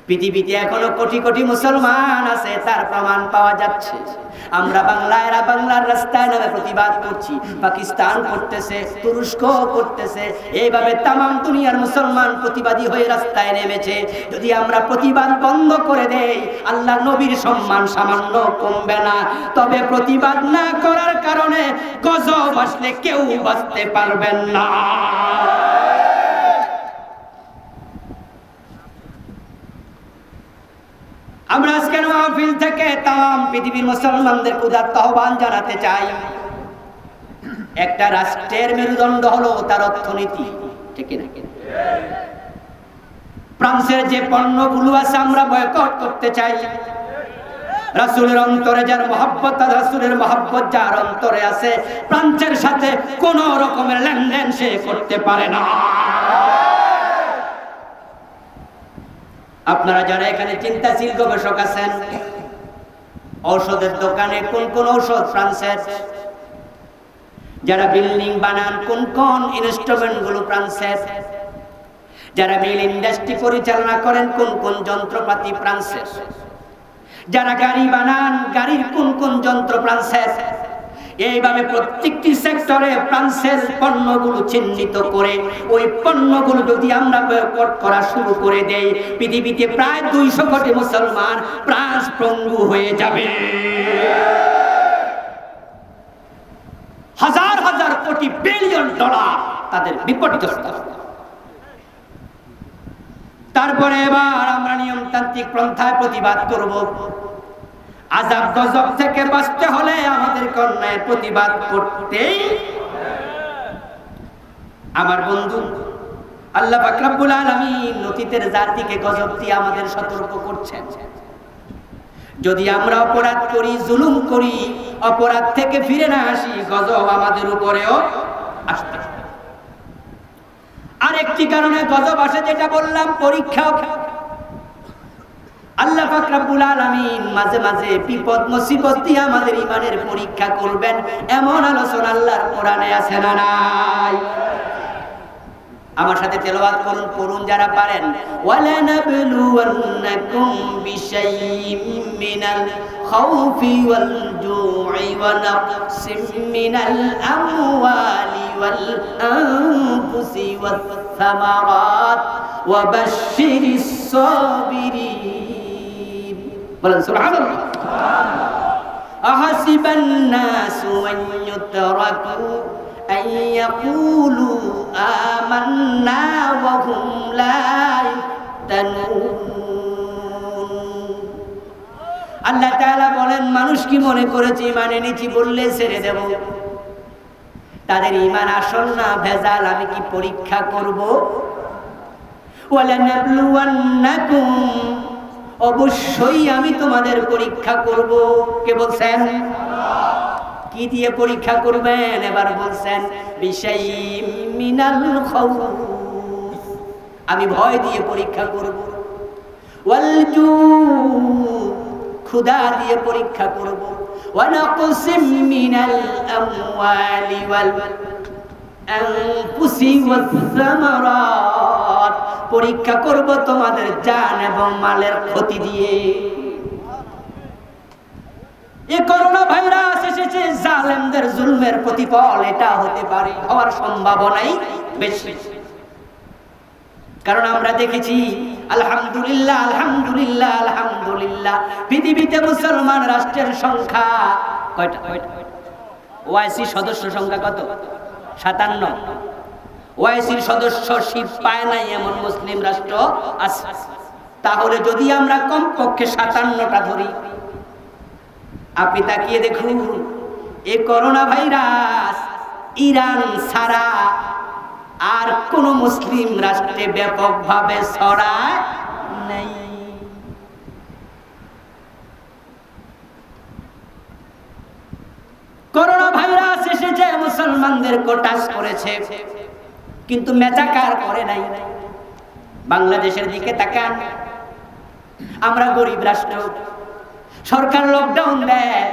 পৃথিবীতে এখনো কোটি কোটি মুসলমান আছে, তার প্রমাণ পাওয়া যাচ্ছে। আমরা বাংলার রাস্তায় নেমে প্রতিবাদ করছি, পাকিস্তান করতেছে, তুরস্ক করতেছে, এইভাবে তামাম দুনিয়ার মুসলমান প্রতিবাদী হয়ে রাস্তায় নেমেছে। যদি আমরা প্রতিবাদ বন্ধ করে দেই, আল্লাহ নবীর সম্মান সামান্য কমবে না। তবে প্রতিবাদ না করার কারণে গজব আসলে কেউ বাঁচতে পারবেন না। আমরা আজকের মাহফিল থেকে তাম পৃথিবীর মুসলমানদের উদাত্ত আহ্বান জানাতে চাই। একটা রাষ্ট্রের মেরুদণ্ড হলো তার অর্থনীতি, ঠিক না? ফ্রান্সের যে পণ্যগুলো আছে আমরা বয়কট করতে চাই। রাসূলের অন্তরে যার মহব্বত, রাসূলের মহব্বত যার অন্তরে আছে, প্রান্তের সাথে কোন রকমের লেনদেন সে করতে পারে না। আপনারা যারা এখানে চিন্তাশীল গবেষক আছেন, ঔষধের দোকানে কোন কোন ঔষধ ফ্রান্সের, যারা বিল্ডিং বানান কোন কোন ইনস্ট্রুমেন্ট গুলো ফ্রান্সের, যারা মিল ইন্ডাস্ট্রি পরিচালনা করেন কোন কোন যন্ত্রপাতি ফ্রান্সের, যারা গাড়ি বানান গাড়ির কোন কোন যন্ত্র ফ্রান্সের। এইভাবে প্রত্যেকটি সেক্টরে ফ্রান্সের পণ্যগুলো চিহ্নিত করে ওই পণ্যগুলো যদি আমরা বয়কট করা শুরু করে দেই, পৃথিবীতে প্রায় 200 কোটি মুসলমান ফ্রান্স পঙ্গু হয়ে যাবে। হাজার হাজার কোটি বিলিয়ন ডলার তাদের বিপর্যস্ত। তারপরে এবার আমরা নিয়মতান্ত্রিক পন্থায় প্রতিবাদ করব। আযাব গজব থেকে বাঁচতে হলে আমাদের অন্যায়ের প্রতিবাদ করতেই। আমার বন্ধু, আল্লাহ পাক রব্বুল আলামিন অতীতের জাতিকে গজব দিয়ে আমাদের সতর্ক করছেন। যদি আমরা অপরাধ করি, জুলুম করি, অপরাধ থেকে ফিরে না আসি, গজব আমাদের উপরেও আসবে। আরেকটি কারণে গজব আসে, যেটা বললাম, পরীক্ষা। আল্লাহ পাক রব্বুল আলামিন মাঝে মাঝে বিপদ মুসিবত দিয়ে আমাদের ঈমানের পরীক্ষা করবেন, এমন আলোচনা আল্লাহর কোরআনে আছে না নাই? আমার সাথে তেলাওয়াত করুন, পড়ুন যারা পারেন। ওয়ালানাবলুওয়ান্নাকুম বিশাইইম মিনাল খাউফি ওয়াল জু'i ওয়া নাকসিম মিনাল আমওয়ালি ওয়াল আনফুসি ওয়াস সামারাত ওয়া বাশশিরিস সাবিরিন। বলেন সুবহানাল্লাহ। আহাসিবান নাসু আন ইউতরাকু أن يقولوا آمنا وهم لا يفتنون। আল্লাহ তাআলা বলেন, মানুষ কি মনে করেছে ঈমান এনেছি বললে ছেড়ে দেব? তাদের ঈমান আসল না ভেজাল, আমি কি পরীক্ষা করব? ওয়ালানাবলুওয়ান্নাকুম, অবশ্যই আমি তোমাদের পরীক্ষা করব। কে বলছেন? কি দিয়ে পরীক্ষা করবেন? এবার বলছেন বিশাইইম মিনাল খাউফ, আমি ভয় দিয়ে পরীক্ষা করব। ওয়াল জু, ক্ষুধা দিয়ে পরীক্ষা করব। ওয়া নাকসিম মিনাল আমওয়ালি ওয়াল আনফুসি ওয়াস সামারাত, পরীক্ষা করব তোমাদের জান এবং মালের ক্ষতি দিয়ে। এই করোনা ভাইরাস এসেছে, জালেমদের জুলমের প্রতিফল এটা হতে পারে, হওয়ার সম্ভাবনাই বেশি। কারণ আমরা দেখেছি, আলহামদুলিল্লাহ আলহামদুলিল্লাহ আলহামদুলিল্লাহ, পৃথিবীতে মুসলমান রাষ্ট্রের সংখ্যা কয়টা? ওআইসি সদস্য সংখ্যা কত? 57। ওআইসির সদস্যশিপ পায় নাই এমন মুসলিম রাষ্ট্র আছে। তাহলে যদি আমরা কমপক্ষে 57টা ধরি, আপনি তাকিয়ে দেখুন, এই করোনা ভাইরাস ইরান ছাড়া আর কোন মুসলিম রাষ্ট্রে ব্যাপকভাবে ছড়ায় নাই। করোনা ভাইরাস এসেছে, মুসলমানদের টাচ করেছে, কিন্তু মেচাকার করে নাই। বাংলাদেশের দিকে তাকান, আমরা গরিব রাষ্ট্র, সরকার লকডাউন দেয়।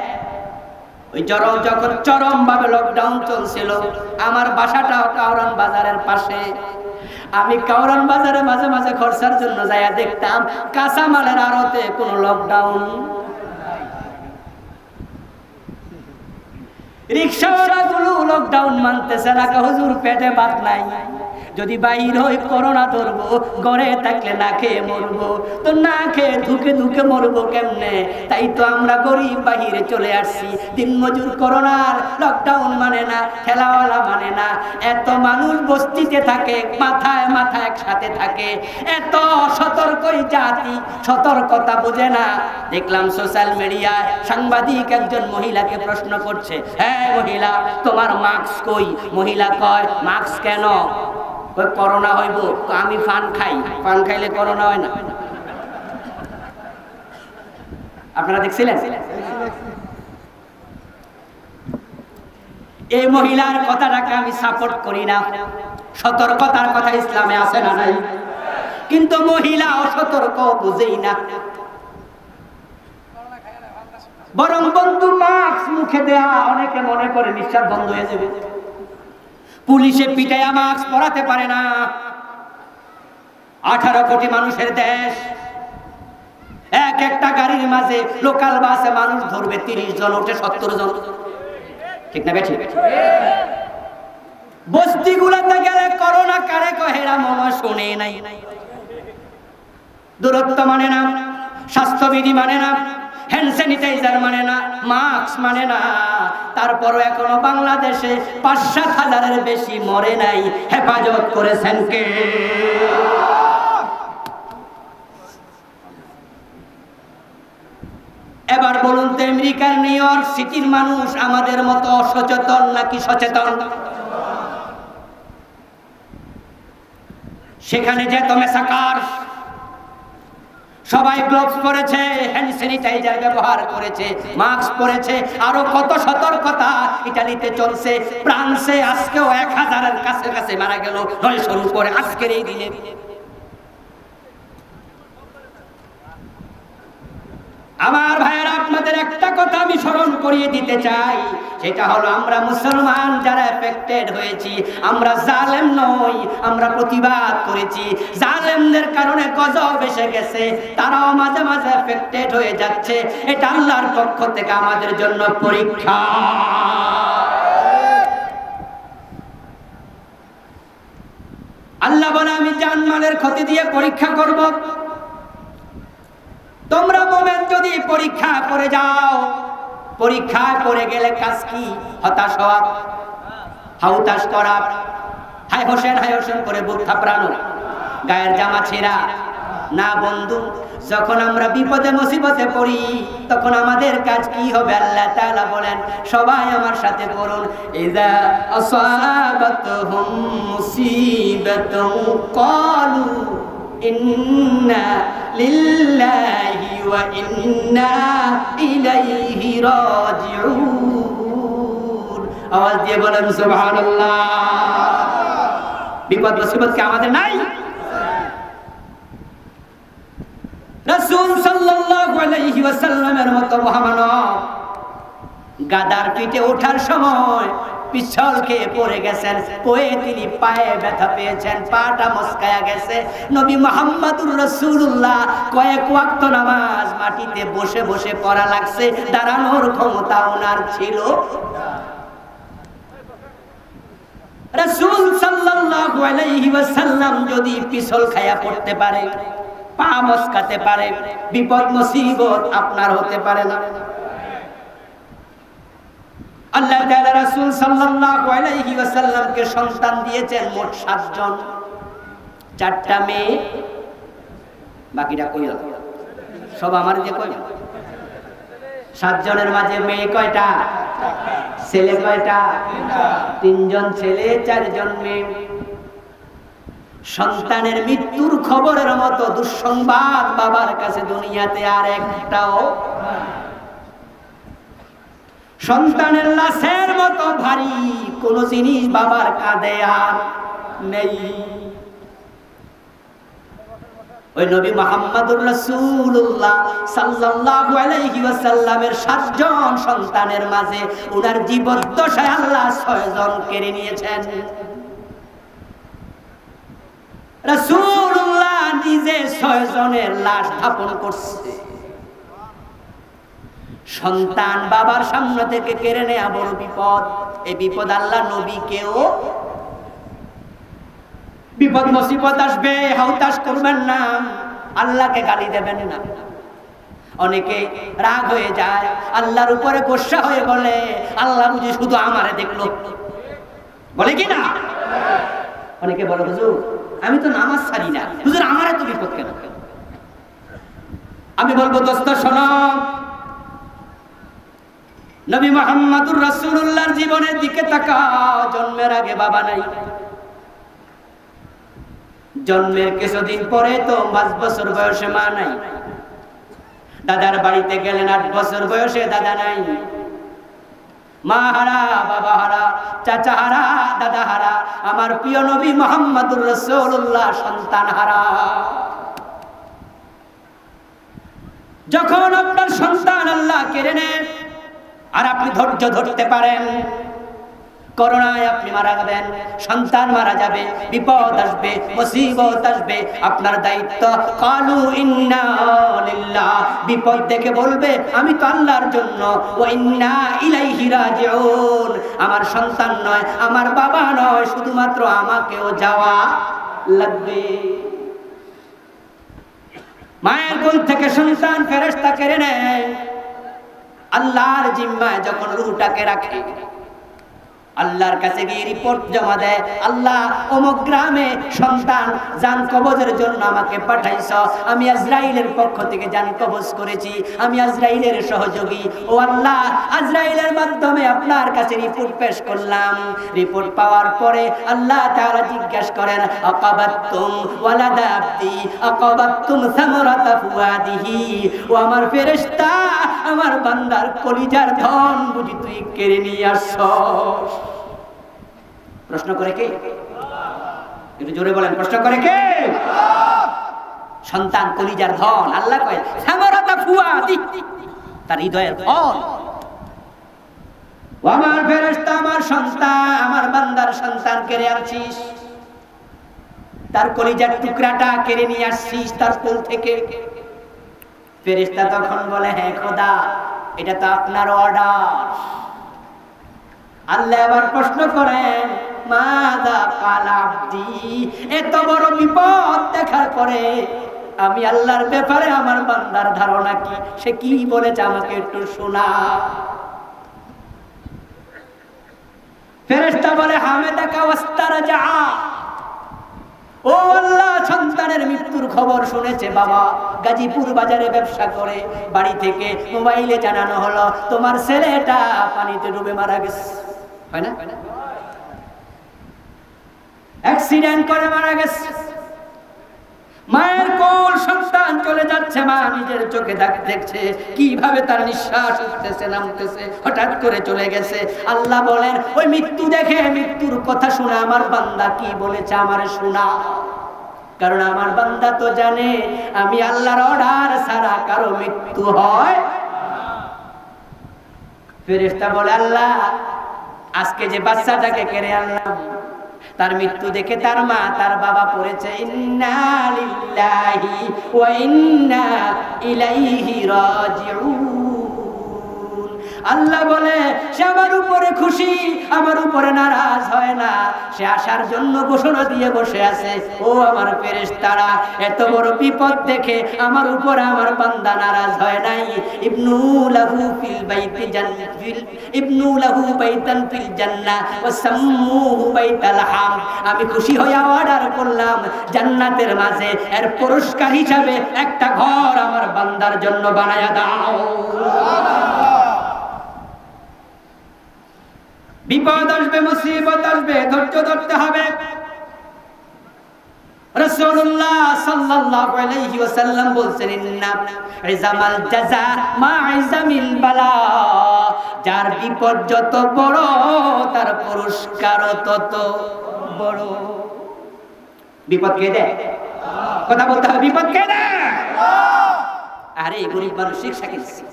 ওই যখন চরম ভাবে লকডাউন চলছিল, আমার বাসাটাও কাউরান বাজারের পাশে। আমি কাউরান বাজারে মাঝে মাঝে খরচার জন্য যাইয়া দেখতাম, কাঁচামালের আড়তে কোনো লকডাউন। রিক্সাওয়ালাগুলো লকডাউন মানতেছে না, হুজুর পেটে ভাত নাই, যদি বাইর হই করোনা ধরবো, ঘরে থাকলে না খেয়ে মরবো, তো না খেয়ে ধুকে ধুকে মরবো কেমনে? তাই তো আমরা গরিব বাহিরে চলে আসছি। দিনমজুর করোনার লকডাউন মানে না, ঠেলাওয়ালা মানে না, এত মানুষ বস্তিতে থাকে, মাথায় মাথায় একসাথে থাকে, এত সতর্কই জাতি, সতর্কতা বোঝে না। দেখলাম সোশ্যাল মিডিয়ায় সাংবাদিক একজন মহিলাকে প্রশ্ন করছে, হ্যাঁ মহিলা, তোমার মাস্ক কই? মহিলা কয়, মাস্ক কেন? করোনা হইব। আমি পান খাই, পান খাইলে করোনা হয় না। আপনারা দেখছিলেন? এই মহিলার কথাটাকে আমি সাপোর্ট করি না, সতর্কতার কথা ইসলামে আছে না নাই? কিন্তু মহিলা অসতর্ক, বুঝেই না, বরং বন্ধু মাস্ক মুখে দেয়া অনেকে মনে করে নিঃশ্বাস বন্ধ হয়ে যাবে। পুলিশে পিটাইয়া মাস্ক পরাতে পারে না। 18 কোটি মানুষের দেশ, এক একটা গাড়ির মাঝে লোকাল বাসে মানুষ ধরবে 30 জন, ওঠে 70 জন, ঠিক না বেঠিক? বস্তিগুলোতে গেলে করোনা কারে কহেরা মনে শুনে নাই, দূরত্ব মানে না, স্বাস্থ্যবিধি মানে না, হ্যান্ড স্যানিটাইজার মানে না, মাস্ক মানে না। তারপরও এখনো বাংলাদেশে 5-7 হাজারের বেশি মরে নাই। হেফাজত করেছেন কে? এবার বলুন তো, আমেরিকার নিউ ইয়র্ক সিটির মানুষ আমাদের মতো অসচেতন নাকি সচেতন? সেখানে যে তো মেসাকার, সবাই গ্লোভস পরেছে, হ্যান্ড স্যানিটাইজার ব্যবহার করেছে, মাস্ক পরেছে, আরো কত সতর্কতা ইতালিতে চলছে। ফ্রান্সে আজকেও 1000-এর কাছে মারা গেল নয়শোর উপরে আজকের এই দিনে। আমার ভাইয়েরা, আপনাদের একটা কথা আমি স্মরণ করিয়ে দিতে চাই, সেটা হলো আমরা মুসলমান যারা এফেক্টেড হয়েছি, আমরা জালেম নই, আমরা প্রতিবাদ করেছি। জালেমদের কারণে গজব এসে গেছে, তারাও মাঝে মাঝে এফেক্টেড হয়ে যাচ্ছে। এটা আল্লাহর পক্ষ থেকে আমাদের জন্য পরীক্ষা। আল্লাহ বলে, আমি জানমালের ক্ষতি দিয়ে পরীক্ষা করব। তোমরা মোমেন যদি পরীক্ষা করে যাও, পরীক্ষায় পড়ে গেলে কাজ কি? হতাশ হওয়া, হাউতাশ করা, হায় হোসেন করে বুক থাপড়ানো, গায়ের জামা ছেঁড়া না। বন্ধু, যখন আমরা বিপদে মুসিবতে পড়ি তখন আমাদের কাজ কি হবে? আল্লাহ তাআলা বলেন, সবাই আমার সাথে বলুন, ইযা আসাবাতহুম মুসিবাতুন ক্বালু ইন্না লিল্লাহি ওয়া ইন্না ইলাইহি রাজিউন। আওয়াজ দিয়ে বলেন সুবহানাল্লাহ। বিপদ মুসিবত কি আমাদের নাই? রাসূল সাল্লাল্লাহু আলাইহি ওয়াসাল্লামের মতো মহামানব গাদার পিঠে ওঠার সময় পিছল খেয়ে পড়ে গেছেন, পড়ে তিনি পায়ে ব্যথা পেয়েছেন, পাটা মচকায়া গেছে। নবী মুহাম্মদুর রাসূলুল্লাহ কয়েক ওয়াক্ত নামাজ মাটিতে বসে বসে পড়া লাগছে, দাঁড়ানোর ক্ষমতা ওনার ছিল না। রাসূল সাল্লাল্লাহু আলাইহি ওয়াসাল্লাম যদি পিছল খায়া পড়তে পারে, পা মচকাতে পারে, বিপদ মুসিবত আপনার হতে পারে না? আল্লাহ তাআলা রাসূল সাল্লাল্লাহু আলাইহি ওয়াসাল্লামকে সন্তান দিয়েছেন মোট 7 জন, 4টা মেয়ে, বাকিটা কইল সব আমার দিয়ে কইল। 7 জনের মাঝে মেয়ে কয়টা? ছেলে কয়টা? 3 জন ছেলে, 4 জন মেয়ে। সন্তানের মৃত্যুর খবরের মতো দুঃসংবাদ বাবার কাছে দুনিয়াতে আর একটাও। সন্তানের লাশের মতো ভারী কোন জিনিস বাবার কাঁধে আর নেই। ওই নবী মুহাম্মদুর রাসূলুল্লাহ সাল্লাল্লাহু আলাইহি ওয়াসাল্লামের 7 জন সন্তানের মাঝে ওনার জীবদ্দশায় আল্লাহ 6 জন কেড়ে নিয়েছেন। রাসূলুল্লাহ নিজে 6 জনের লাশ দাফন করছে। সন্তান বাবার সামনে থেকে কেড়ে নেয়া বড় বিপদ। এই বিপদ আল্লাহ নবীকেও, বিপদ মুসিবত আসবে, হাউতাশ করবেন না, আল্লাহকে গালি দেবেন না। অনেকে রাগ হয়ে যায়, আল্লাহর উপরে গোসা হয়ে বলে, আল্লাহ বুঝি শুধু আমারে দেখলো, বলে কি না? অনেকে বলে, হুজুর আমি তো নামাজ ছাড়ি না, হুজুর আমারে তো বিপদ কেন? আমি বলবো, দোস্ত শোনো, নবী মুহাম্মদুর রাসূলুল্লাহর জীবনের দিকে তাকাও। জন্মের আগে বাবা নাই, জন্মের কিছুদিন পরে তো 5 বছর বয়সে মা নাই। দাদার বাড়িতে গেলেন, 8 বছর বয়সে দাদা নাই, মা হারা, বাবা হারা, চাচা হারা, দাদা হারা, আমার প্রিয় নবী মুহাম্মদুর রাসূলুল্লাহ সন্তান হারা। যখন আপনার সন্তান আল্লাহ কেড়ে নেন আর আপনি ধৈর্য ধরতে পারেন, করোনায় আপনি মারা যাবেন, সন্তান মারা যাবে, বিপদ আসবে, মুসিবত আসবে, আপনার দায়িত্ব কালু ইন্না লিল্লাহ, বিপদ দেখে বলবে আমি তো আল্লাহর জন্য, ওয়া ইন্না ইলাইহি রাজিউন, আমার সন্তান নয়, আমার বাবা নয়, শুধুমাত্র আমাকেও যাওয়া লাগবে। মায়ের কোল থেকে সন্তান ফেরেশতা কেড়ে নেয়, আল্লাহর জিম্মায় যখন রূহটাকে রাখে, আল্লাহর কাছে গিয়ে রিপোর্ট জমা দেয়, আল্লাহ অমুক গ্রামে সন্তান জান কবজের জন্য আমাকে পাঠাইছ, আমি আজরাইলের পক্ষ থেকে জান কবজ করেছি, আমি আজরাইলের সহযোগী, ও আল্লাহ আজরাইলের মাধ্যমে আপনার কাছে রিপোর্ট পেশ করলাম। রিপোর্ট পাওয়ার পরে আল্লাহ তাআলা জিজ্ঞাসা করেন, আকাবাতুম ওয়ালাদা আবদি আকাবাতুম সামরাতা ফুয়াদিহি, ও আমার ফেরেশতা, আমার বান্দার কলিজার ধন বুঝি তুই কেড়ে নিয়ে আসছস? প্রশ্ন করে কে? একটু জোরে বলেন, প্রশ্ন করে কে? সন্তান কলিজার ধন, আল্লাহ কয় সামরাতা ফুয়াদি, তার হৃদয়ের ফল। ও আমার ফেরেশতা, আমার সন্তান, আমার বান্দার সন্তান কেড়ে আনছিস, তার কলিজার টুকরাটা কেড়ে নিয়ে আসছিস তার কোল থেকে। ফেরেশতা তখন বলে, হ্যাঁ খোদা, এটা তো আপনার অর্ডার। আল্লাহ আবার প্রশ্ন করেন, মাযা ক্বালা আবদি, এত বড় বিপদ দেখার পরে আমি আল্লাহর ব্যাপারে আমার বান্দার ধারণা কি, সে কি বলেছে আমাকে একটু শোনা। ফেরেশতা বলে, হামেদাকা ওয়াস্তারজা, ও আল্লাহ সন্তানের মৃত্যুর খবর শুনেছে বাবা, গাজীপুর বাজারে ব্যবসা করে, বাড়ি থেকে মোবাইলে জানানো হলো তোমার ছেলেটা পানিতে ডুবে মারা গেছে, হয় না? অ্যাক্সিডেন্ট করে মারা গেছে। মায়ের কোল সন্তান চলে যাচ্ছে, মা নিজের চোখে দেখছে কিভাবে তার নিঃশ্বাস উঠতেছে নামতেছে, হঠাৎ করে চলে গেছে। আল্লাহ বলেন, ওই মৃত্যু দেখে, মৃত্যুর কথা শুনে আমার বান্দা কি বলেছে আমার শোনা, কারণ আমার বান্দা তো জানে আমি আল্লাহর অর্ডার ছাড়া কারো মৃত্যু হয়। ফেরেশতা বলে, আল্লাহ আজকে যে বাচ্চাটাকে কেড়ে আনলাম, তার মৃত্যু দেখে তার মা তার বাবা পড়েছে ইন্না লিল্লাহি ওয়া ইন্না ইলাইহি রাজিউন। আল্লাহ বলে, সে আমার উপরে খুশি, আমার উপরে নারাজ হয় না, সে আসার জন্য ঘোষণা দিয়ে বসে আছে। ও আমার ফেরেশতারা, এত বড় বিপদ দেখে আমার উপরে আমার বান্দা নারাজ হয় নাই। ইবনু লাহু ফিল বাইতি জান্নাতিল, ইবনু লাহু বাইতান ফিল জান্নাহ ওয়া সাম্মুহু বাইতাল হাম, আমি খুশি হয়ে অর্ডার করলাম জান্নাতের মাঝে এর পুরস্কার হিসাবে একটা ঘর আমার বান্দার জন্য বানায়া দাও। বিপদ আসবে, মুসিবত আসবে, ধৈর্য ধরতে হবে। রাসূলুল্লাহ সাল্লাল্লাহু আলাইহি ওয়াসাল্লাম বলছেন, ইন্না ইজামাল জাযা মা ইজামিল বালা, যার বিপদ যত বড় তার পুরস্কারও তত বড়। বিপদ কে দেয়? কথা বলতে হবে, বিপদ কে দেয়? আরে গরিব মানুষ শিক্ষা কিনছে,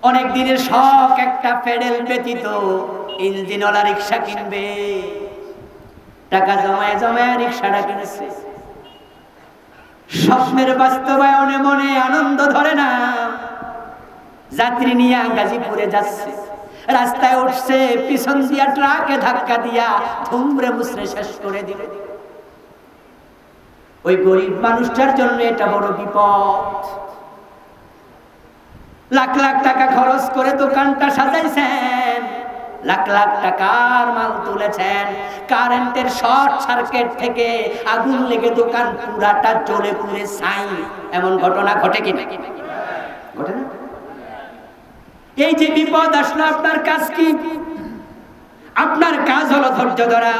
অনেক দিনের শখ একটা পেডেল ব্যতীত ইঞ্জিনওয়ালা রিক্সা কিনবে, টাকা জমায় জমায় রিক্সাটা কিনেছে। স্বপ্নের বাস্তবায়নে মনে আনন্দ ধরে না, যাত্রী নিয়ে গাজীপুরে যাচ্ছে, রাস্তায় উঠছে, পিছন দিয়া ট্রাকে ধাক্কা দিয়া ধুমরে মুছরে শেষ করে দিল। ওই গরিব মানুষটার জন্য এটা বড় বিপদ। লাখ লাখ টাকা খরচ করে দোকানটা সাজাইছেন, লাখ লাখ টাকার মাল তুলেছেন, কারেন্টের শর্ট সার্কিট থেকে আগুন লেগে দোকান পুরাটা জ্বলে পুড়ে ছাই, এমন ঘটনা ঘটে কিনা? ঘটে না? এই যে বিপদ আসলো, আপনার কাজ কি? আপনার কাজ হলো ধৈর্য ধরা।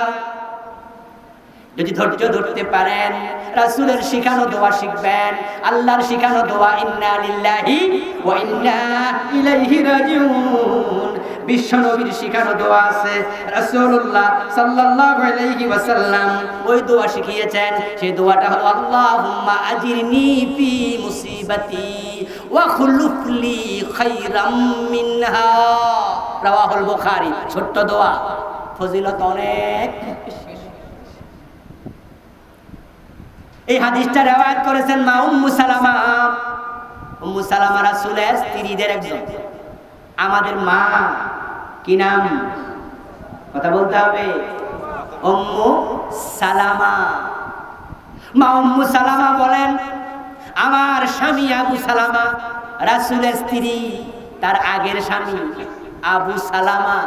যদি ধৈর্য ধরতে পারেন, রাসূলের শিখানো দোয়া শিখবেন, আল্লাহর শিখানো দোয়া ইন্না লিল্লাহি ওয়া ইন্না ইলাইহি রাজিউন, বিশ্বনবীর শিখানো দোয়া আছে, রাসূলুল্লাহ সাল্লাল্লাহু আলাইহি ওয়াসাল্লাম ওই দোয়া শিখিয়েছেন। সেই দোয়াটা হলো আল্লাহুম্মা আজিরনি ফি মুসিবাতি ওয়া খুলুফলি খায়রাম মিনহা, রাওয়াহুল বুখারী। ছোট্ট দোয়া, ফজিলত অনেক। এই হাদিসটা রওয়ায়াত করেছেন মা উম্মু সালামা। উম্মু সালামা রাসূলের স্ত্রীদের একজন। আমাদের মা কি নাম? কথা বলতে হবে। উম্মু সালামা। মা উম্মু সালামা বলেন, আমার স্বামী আবু সালামা, রাসূলের স্ত্রী, তার আগের স্বামী আবু সালামা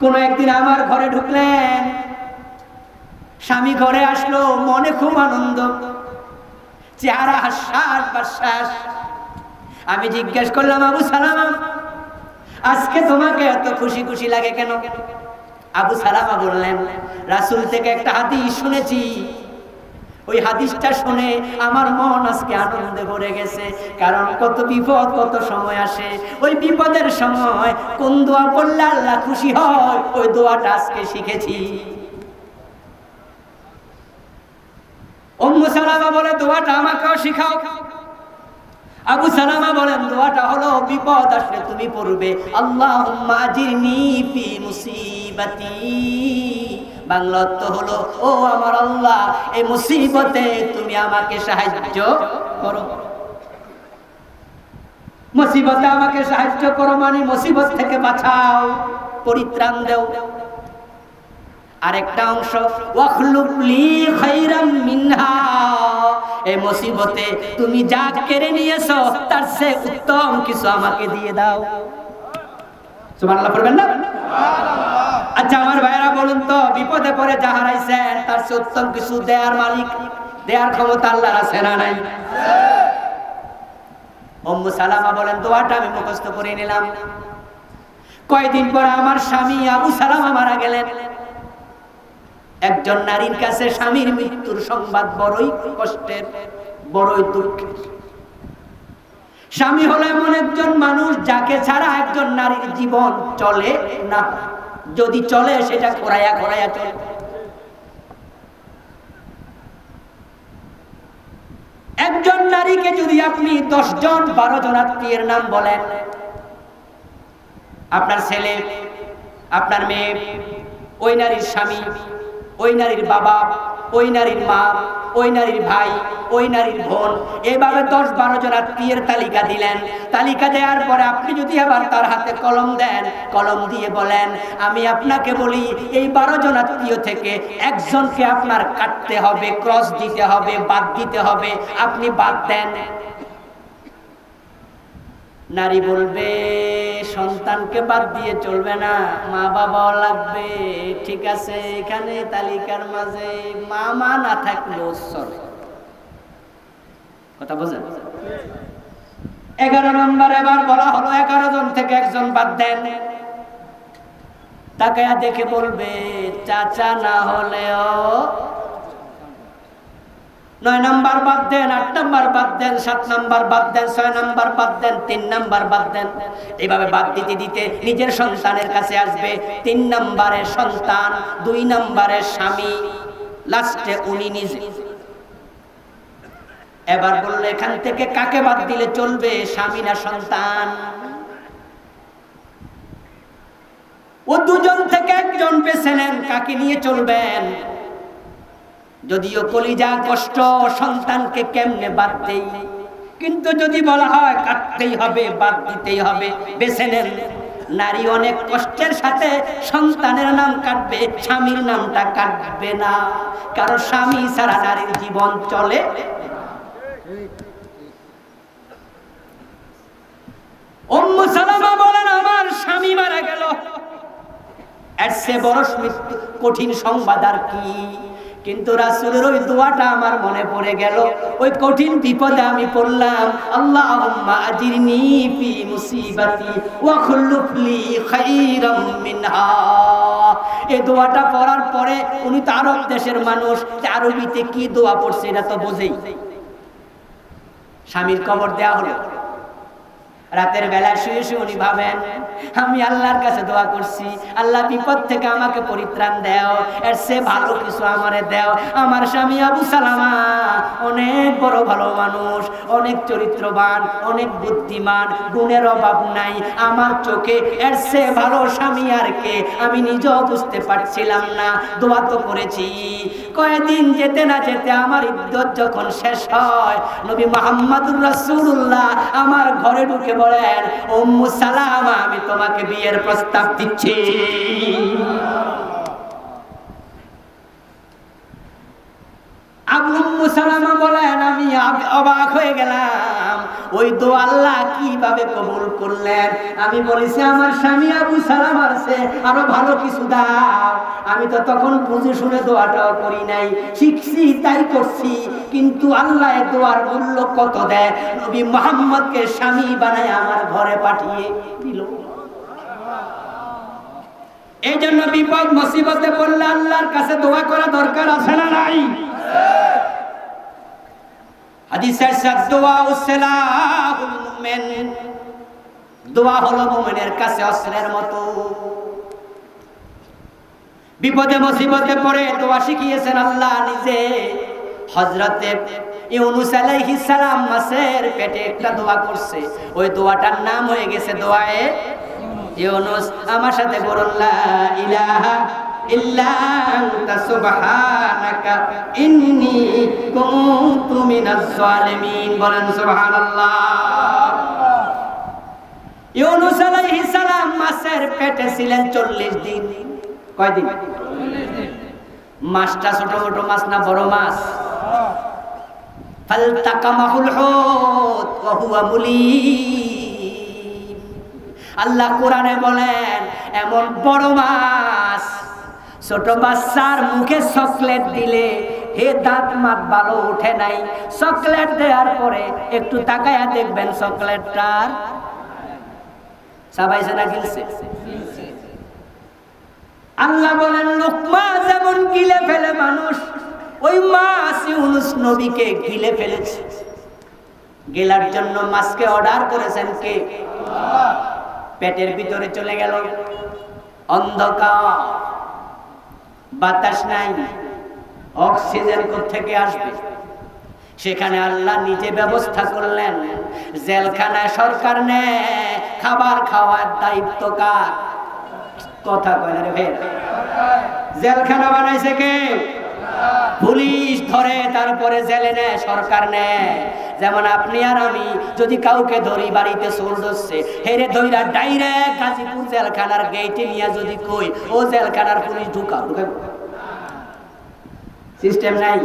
কোন একদিন আমার ঘরে ঢুকলেন। স্বামী ঘরে আসলো, মনে খুব আনন্দ, চেহারা হাস্যাস বাস্যাস। আমি জিজ্ঞেস করলাম, আবু সালামা, আজকে তোমাকে এত খুশি খুশি লাগে কেন? আবু সালামা বললেন, রাসূল থেকে একটা হাদিস শুনেছি, ওই হাদিসটা শুনে আমার মন আজকে আনন্দে ভরে গেছে। কারণ কত বিপদ কত সময় আসে, ওই বিপদের সময় কোন দোয়া পড়লে আল্লাহ খুশি হয়, ওই দোয়াটা আজকে শিখেছি। উম্মু সালামা বলে, দোয়াটা আমাকেও শিখাও। আবু সালামা বলেন, দোয়াটা হলো বিপদ আসলে তুমি পড়বে আল্লাহুম্মা আজিরনি ফি মুসিবাতি। বাংলা অর্থ হলো, ও আমার আল্লাহ, এই মুসিবতে তুমি আমাকে সাহায্য করো। মুসিবতে আমাকে সাহায্য করো মানে মুসিবত থেকে বাঁচাও, পরিত্রাণ দাও। আরেকটা অংশ, ওয়াখলুফলি খায়রাম মিনহা, এই মুসিবতে তুমি যা কেড়ে নিয়েছো তার চেয়ে উত্তম কিছু আমাকে দিয়ে দাও। সুবহানাল্লাহ পড়বেন না? সুবহানাল্লাহ। আচ্ছা আমার ভাইরা বলুন তো, বিপদে পড়ে যা হারাইছেন তার চেয়ে উত্তম কিছু দেয়ার মালিক, দেয়ার ক্ষমতা আল্লাহর আছে না নাই? উম্মু সালামা বলেন, দোয়াটা আমি মুখস্থ করে নিলাম। কয়দিন পরে আমার স্বামী আবু সালামা মারা গেলেন। একজন নারীর কাছে স্বামীর মৃত্যুর সংবাদ বড়ই কষ্টের, বড়ই দুঃখের। স্বামী হলো এমন একজন মানুষ যাকে ছাড়া একজন নারীর জীবন চলে না, যদি চলে সেটা ঘোরাইয়া ঘোরাইয়া চলে। একজন নারীকে যদি আপনি 10 জন 12 জন আত্মীয়ের নাম বলেন, আপনার ছেলে, আপনার মেয়ে, ওই নারীর স্বামী, ওই নারীর বাবা, ওই নারীর মা, ওই নারীর ভাই, ওই নারীর বোন, এইভাবে 10-12 জন আত্মীয়ের তালিকা দিলেন। তালিকা দেওয়ার পরে আপনি যদি আবার তার হাতে কলম দেন, কলম দিয়ে বলেন, আমি আপনাকে বলি এই 12 জন আত্মীয় থেকে একজনকে আপনার কাটতে হবে, ক্রস দিতে হবে, বাদ দিতে হবে, আপনি বাদ দেন। নারী বলবে, সন্তানকে বাদ দিয়ে চলবে না, মা বাবাও লাগবে। ঠিক আছে, এখানে তালিকার মাঝে মামা না থাকলেও চলে। কথা বোঝেন? 11 নম্বর এবার বলা হলো, 11 জন থেকে একজন বাদ দেন। তাকায়া দেখে বলবে, চাচা না হলেও। 9 নম্বর বাদ দেন, 8 নম্বর বাদ দেন, 7 নম্বর বাদ দেন, 6 নম্বর বাদ দেন, 3 নম্বর বাদ দেন। এইভাবে বাদ দিতে দিতে নিজের সন্তানের কাছে আসবে 3 নম্বরের সন্তান, 2 নম্বরের স্বামী, লাস্টে উনি নিজে। এবার বললো, এখান থেকে কাকে বাদ দিলে চলবে, স্বামী না সন্তান? ও দুজন থেকে একজন বেছে নেন, কাকে নিয়ে চলবেন। যদিও কলিজা কষ্ট, সন্তানকে কেমনে বাদ দেই, কিন্তু যদি বলা হয় কাটতেই হবে, বাদ দিতেই হবে, বেছে নেন। নারী অনেক কষ্টের সাথে সন্তানের নাম কাটবে, স্বামীর নামটা কাটবে না, কারণ স্বামী ছাড়া নারীর জীবন চলে। উম্মু সালামা বলেন, আমার স্বামী মারা গেল, এর চেয়ে বড় কঠিন সংবাদ আর কি? কিন্তু রাসূলের ওই দোয়াটা আমার মনে পড়ে গেল। ওই কঠিন বিপদে আমি পড়লাম, আল্লাহুম্মা আজিরনি ফি মুসিবাতি ওয়া খুলুফ লি খাইরাম মিনহা। এই দোয়াটা পড়ার পরে উনি তো আরব দেশের মানুষ, আরবিতে কি দোয়া পড়ছে এটা তো বোঝেই। স্বামীর কবর দেয়া হলো, রাতের বেলা শুয়ে শুয়ে উনি ভাবেন, আমি আল্লাহর কাছে দোয়া করছি, আল্লাহ বিপদ থেকে আমাকে পরিত্রাণ দাও, এর চেয়ে ভালো কিছু আমারে দাও। আমার স্বামী আবু সালামা অনেক বড় ভালো মানুষ, অনেক চরিত্রবান, অনেক বুদ্ধিমান, গুণের অভাব নাই। আমার চোখে এর চেয়ে ভালো স্বামী আর কে, আমি নিজেও বুঝতে পারছিলাম না। দোয়া তো করেছি। কয়েকদিন যেতে না যেতে আমার ইদ্যত যখন শেষ হয়, নবী মুহাম্মদুর রাসূলুল্লাহ আমার ঘরে ঢুকে বলেন, উম্মু সালামা আমি তোমাকে বিয়ের প্রস্তাব দিচ্ছি। উম্মু সালামা বলেন, আমি অবাক হয়ে গেলাম, ওই দোয়া আল্লাহ কিভাবে কবুল করলেন। আমি বলেছি, আমার স্বামী আবু সালামার চেয়ে আরো ভালো কিছু দাও। আমি তো তখন বুঝে শুনে দোয়াটাও করি নাই, শিখছি তাই করছি। কিন্তু আল্লাহ দোয়ার মূল্য কত দেয়, নবী মুহাম্মদকে স্বামী বানায় আমার ঘরে পাঠিয়ে দিল। এই জন্য বিপদ মুসিবতে পড়লে আল্লাহর কাছে দোয়া করা দরকার আছে না নাই? হাদিসের সাথে দোয়া উসলাহুল মুমিন, দোয়া হলো মুমিনের কাছে অস্ত্রের মতো। বিপদে মুসিবতে পড়ে দোয়া শিখিয়েছেন আল্লাহ নিজে। হযরতে ইউনূস আলাইহিস সালাম মাছের পেটে একটা দোয়া করছে, ওই দোয়াটার নাম হয়ে গেছে দোয়ায়ে ইউনূস। আমার সাথে বলুন, লা ইলাহা ইল্লা আনতা সুবহানাকা ইন্নী কুনতু মিনাজ জালিমিন। বলেন সুবহানাল্লাহ। ইউনূস আলাইহিস সালাম মাছের পেটে ছিলেন 40 দিন। কয় দিন? 40 দিন। মাছটা ছোট ছোট মাছ না বড় মাছ? ফালতাকামাহুল হুত ওয়া হুয়া মুলিম। আল্লাহ কোরআনে বলেন, এমন বড় মাছ ছোট বাচ্চার মুখে চকলেট দিলে হে দাঁত মাত ভালো উঠে নাই, চকলেট দেওয়ার পরে একটু তাকায়া দেখবেন চকলেটটার সাবাইছে না গিলছে। আল্লাহ বলেন, লোকমা যেমন গিলে ফেলে মানুষ, ওই মাছ ইউনূস নবীকে গিলে ফেলেছে। গেলার জন্য মাছকে অর্ডার করেছেন কে? আল্লাহ। পেটের ভিতরে চলে গেল, অন্ধকার, বাতাস নাই, অক্সিজেন কোত্থেকে আসবে? সেখানে আল্লাহ নিজে ব্যবস্থা করলেন। জেলখানায় সরকার নেয়, খাবার খাওয়ার দায়িত্ব কার? কথা কয় রে ভাই, জেলখানা বানাইছে কে? পুলিশ ধরে তারপরে জেলে নেয়, সরকার নেয়। যেমন আপনি আর আমি যদি কাউকে ধরি বাড়িতে চোর ধরছে, হেরে ধইরা ডাইরেক্ট গাজীপুর জেলখানার গেটে নিয়ে যদি কই, ও জেলখানার পুলিশ ঢুকা সিস্টেম নাই।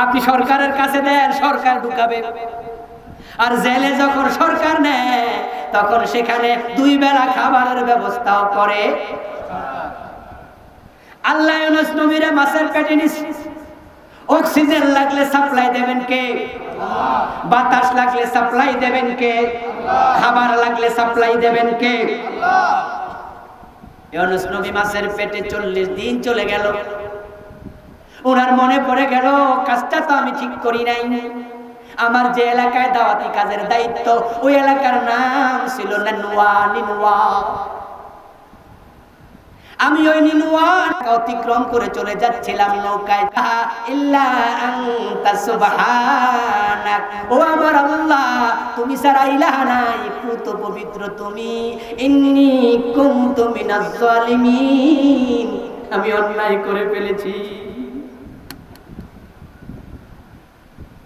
আপনি সরকারের কাছে দেন, সরকার ঢুকাবে। আর জেলে যখন সরকার নেয়, তখন সেখানে 2 বেলা খাবারের ব্যবস্থাও করে। আল্লাহ ইউনূস নবীরে মাছের পেটে নিছে। অক্সিজেন লাগলে সাপ্লাই দেবেন কে? আল্লাহ। বাতাস লাগলে সাপ্লাই দেবেন কে? আল্লাহ। খাবার লাগলে সাপ্লাই দেবেন কে? আল্লাহ। ইউনূস নবী মাছের পেটে 40 দিন চলে গেল। ওনার মনে পড়ে গেল, কাজটা তো আমি ঠিক করি নাই। আমার যে এলাকায় দাওয়াতি কাজের দায়িত্ব, ওই এলাকার নাম ছিল নিনুয়া। আমি ওই নিনুয়া অতিক্রম করে চলে যাচ্ছিলাম নৌকায়। ইল্লা আনতা সুবহানাক, ও আমার আল্লাহ, তুমি ছাড়া ইলাহা নাই, পুত পবিত্র তুমি। ইন্নী কুনতু মিনাজ জালিমিন, আমি অন্যায় করে ফেলেছি।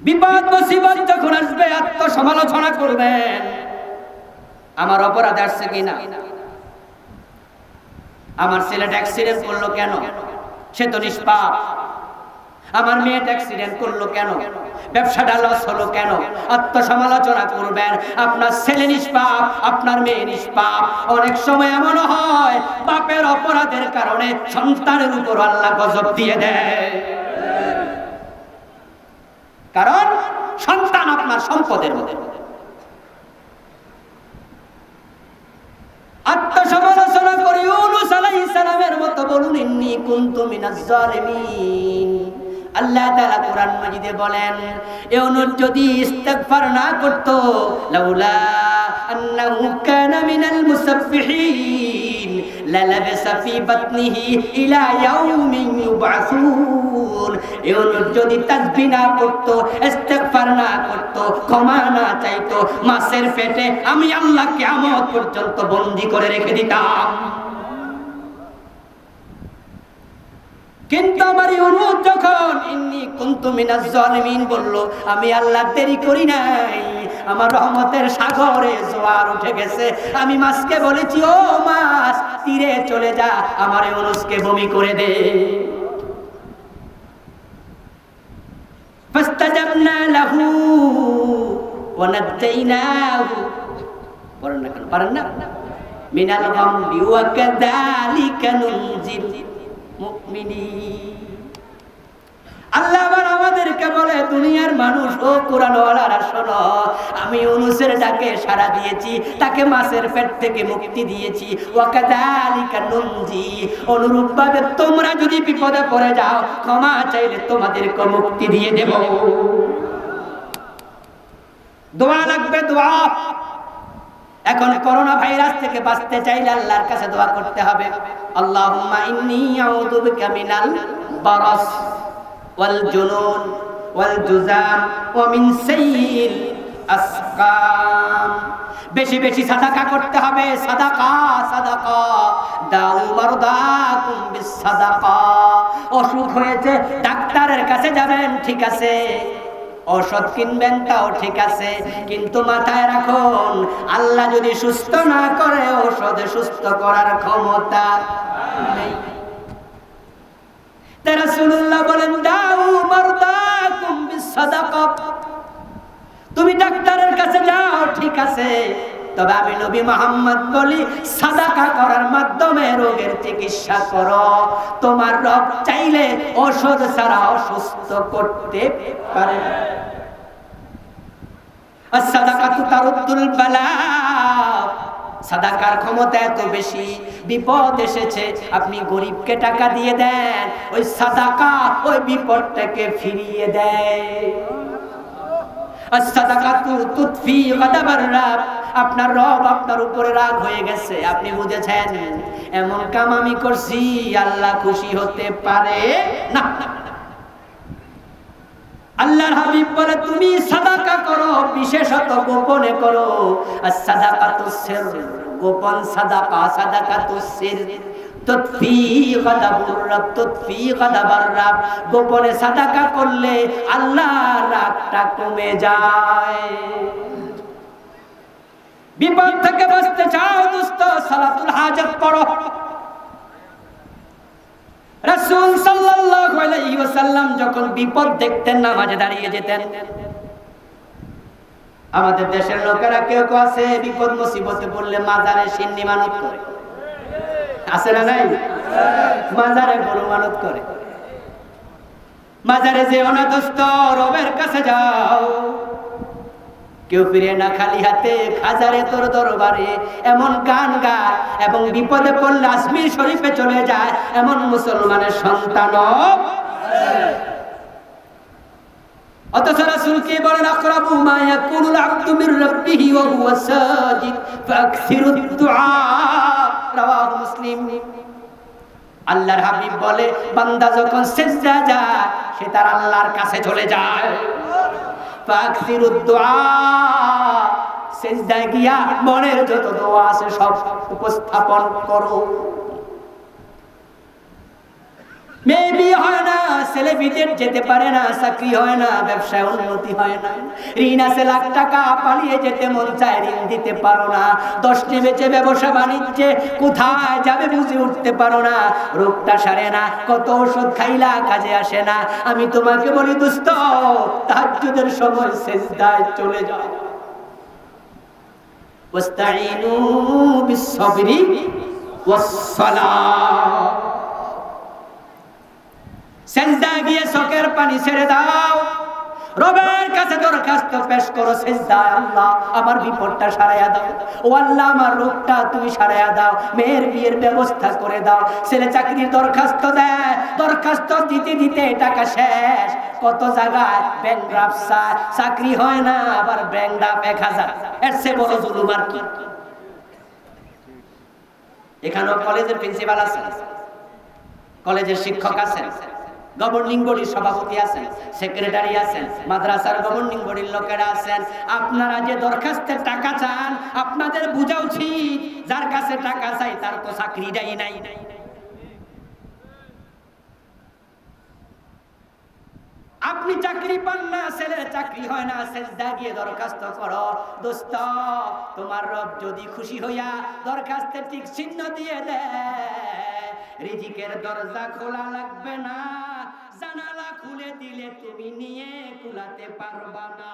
বিপদ মুসিবত যখন আসবে আত্মসমালোচনা করবেন, আমার অপরাধ আসছে কিনা। আমার ছেলেটা অ্যাক্সিডেন্ট করলো কেন? সে তো নিষ্পাপ। আমার মেয়েটা অ্যাক্সিডেন্ট করলো কেন, ব্যবসাটা লস হলো কেন, আত্মসমালোচনা করবেন। আপনার ছেলে নিষ্পাপ, আপনার মেয়ে নিষ্পাপ। অনেক সময় এমন হয় বাপের অপরাধের কারণে সন্তানের উপর আল্লাহ গজব দিয়ে দেয়, কারণ সন্তান আপনার সম্পদের মধ্যে। আত্মসমালোচনা করে ইউনূস আলাইহিস সালামের মতো বলুন, ইন্নী কুনতু মিনাজ জালিমিন। আল্লাহ তাআলা কোরআন মাজিদে বলেন, ইউনূস যদি ইস্তিগফার না করত, লাউলা আন্নাহু কানা মিনাল মুসাব্বিহিন লালাবাসা ফি বাতনিহি ইলা ইয়াউমি ইউবআসুন। ইউনূস যদি তাসবিহ না করত, ইস্তিগফার না করত, ক্ষমা না চাইতো, মাছের পেটে আমি আল্লাহ কিয়ামত পর্যন্ত বন্দী করে রেখে দিতাম। কিন্তু আমার ইউনূস যখন ইন্নী কুনতু মিনাজ জালিমিন বলল, আমি আল্লাহ দেরি করি নাই, আমার রহমতের সাগরে জোয়ার উঠে গেছে, আমি মাছকে বলেছি, ও মাছ তীরে চলে যা, আমার ইউনূসকে বমি করে দে। ফাস্তাজাবনা লাহু ওয়া নাজাইনাহু, পারেন না মিনাল গামবি ওয়া কাযালিকা নুনজিল মুমিনিন। আল্লাহ আবার আমাদেরকে বলে, দুনিয়ার মানুষ ও কোরআনওয়ালারা শোনো, আমি ইউনূসের ডাকে সাড়া দিয়েছি, তাকে মাছের পেট থেকে মুক্তি দিয়েছি। ওয়া কাযালিকা নুনজি, অনুরূপভাবে তোমরা যদি বিপদে পড়ে যাও, ক্ষমা চাইলে তোমাদেরকে মুক্তি দিয়ে দেব। দোয়া লাগবে, দোয়া। এখন করোনা ভাইরাস থেকে বাঁচতে চাইলে আল্লাহর কাছে দোয়া করতে হবে, আল্লাহুম্মা ইন্নী আউযু বিকা মিনাল বারাস ওয়াল জুনুন ওয়াল জুযাম ওয়া মিন সাইয়িল আসকাম। বেশি বেশি সাদাকা করতে হবে, সাদাকা সাদাকা, দাউ মারদাকুম বিস সাদাকা। অসুখ হয়েছে, ডাক্তারের কাছে যাবেন, ঠিক আছে, ঔষধ কিনবেন, তাও ঠিক আছে, কিন্তু মাথায় রাখুন, আল্লাহ যদি সুস্থ না করে, ঔষধে সুস্থ করার ক্ষমতা নেই। তা রাসূলুল্লাহ বলেন, দাউ মারদাকুম বিস সাদাকা, তুমি ডাক্তারের কাছে যাও, ঠিক আছে, তবে আমি নবী মুহাম্মদ বলি, সাদাকা করার মাধ্যমে রোগের চিকিৎসা করো। তোমার রব চাইলে ঔষধ ছাড়া অসুস্থ করতে পারে। as-সাদাকাতু তারুদ্দুল বালা, সাদাকার ক্ষমতা এত বেশি, বিপদ এসেছে, আপনি গরিবকে টাকা দিয়ে দেন, ওই সাদাকা ওই বিপদটাকে ফিরিয়ে দেয়। as-সাদাকাতু তুতফি গাদাবার রাব, আপনার রব আপনার উপরে রাগ হয়ে গেছে, আপনি বুঝেছেন এমন কাম আমি করছি, আল্লাহ খুশি হতে পারে না। আল্লাহর হাবিব বলে, তুমি সাদাকা করো, বিশেষত গোপনে করো। as-সাদাকাতুস সির, গোপন সাদাকা, সাদাকাতুস সির তুতফি গাদাবুর রাব, তুতফি গাদাবার রাব। গোপনে সাদাকা করলে আল্লাহর রাগটা কমে যায়। বিপদ থেকে বাঁচতে চাও দোস্ত, সালাতুল হাজাত পড়ো। রাসূল সাল্লাল্লাহু আলাইহি ওয়াসাল্লাম যখন বিপদ দেখতেন, নামাজে দাঁড়িয়ে যেতেন। আমাদের দেশের লোকেরা কেউ কেউ আছে, বিপদ মুসিবতে পড়লে মাজারে সিন্নি মানত করে, আছে না নাই? মাজারে গরু মানত করে। মাজারে যেও না দোস্ত, রবের কাছে যাও। কেউ ফিরে না খালি হাতে, খাজারে তোর দরবারে, এমন গান গায় এবং বিপদে পড়লে আজমির শরীফে চলে যায়, এমন মুসলমানের সন্তান। অথচ রাসূল কি বলেন, আকরাবু মা ইয়াকুনুল আবদু মির রাব্বিহি ওয়া হুয়া সাজিদ ফাকসিরুদ দুআ, রাওয়াহু মুসলিম। আল্লাহর হাবিব বলে, বান্দা যখন সিজদা যায়, সে তার আল্লাহর কাছে চলে যায়। ফাকসিরুদ দুআ, সিজদায় গিয়া মনের যত দোয়া আছে সব উপস্থাপন করো। মেয়ে বিয়ে হয় না, ছেলে বিদেশ যেতে পারে না, চাকরি হয় না, ব্যবসায় উন্নতি হয় না, ঋণ আছে লাখ টাকা, পালিয়ে যেতে মন চায়, ঋণ দিতে পারো না, 10 নেমেছে ব্যবসা বাণিজ্যে, কোথায় যাবে বুঝে উঠতে পারো না, রোগটা সারে না, কত ওষুধ খাইলা কাজে আসে না। আমি তোমাকে বলি দোস্ত, তাহাজ্জুদের সময় সিজদায় চলে যাও। ওয়াস্তাইনু বিস-সাবরি ওয়াস-সালাহ। সেজদা গিয়ে চোখের পানি ছেড়ে দাও, রবের কাছে দরখাস্ত পেশ করো সেজদায়, আল্লাহ আমার বিপদটা সারাইয়া দাও, ও আল্লাহ আমার রোগটা তুমি সারাইয়া দাও, মেয়ের বিয়ের ব্যবস্থা করে দাও। ছেলে চাকরির দরখাস্ত দেয়, দরখাস্ত দিতে দিতে টাকা শেষ, কত জায়গায় ব্যাংকরাপসা, চাকরি হয় না, আবার ব্যাংকরাপ 1000, এর চেয়ে বড় জুলুম আর কি? এখানেও কলেজের প্রিন্সিপাল আছেন, কলেজের শিক্ষক আছেন, গভর্নিং বডির সভাপতি আছেন, সেক্রেটারি আছেন, মাদ্রাসার গভর্নিং বডির লোকেরা আছেন। আপনারা যে দরখাস্তের টাকা চান, আপনাদের বোঝা উচিত যার কাছে টাকা চাই তার তো চাকরিটাই নাই। আপনি চাকরি পান না, ছেলের চাকরি হয় না, সেজদা গিয়ে দরখাস্ত করো। দোস্ত, তোমার রব যদি খুশি হইয়া দরখাস্তের টিক চিহ্ন দিয়ে দেয়, রিজিকের দরজা খোলা লাগবে না, জানালা খুলে দিলে তুমি নিয়ে কুলাতে পারবা না।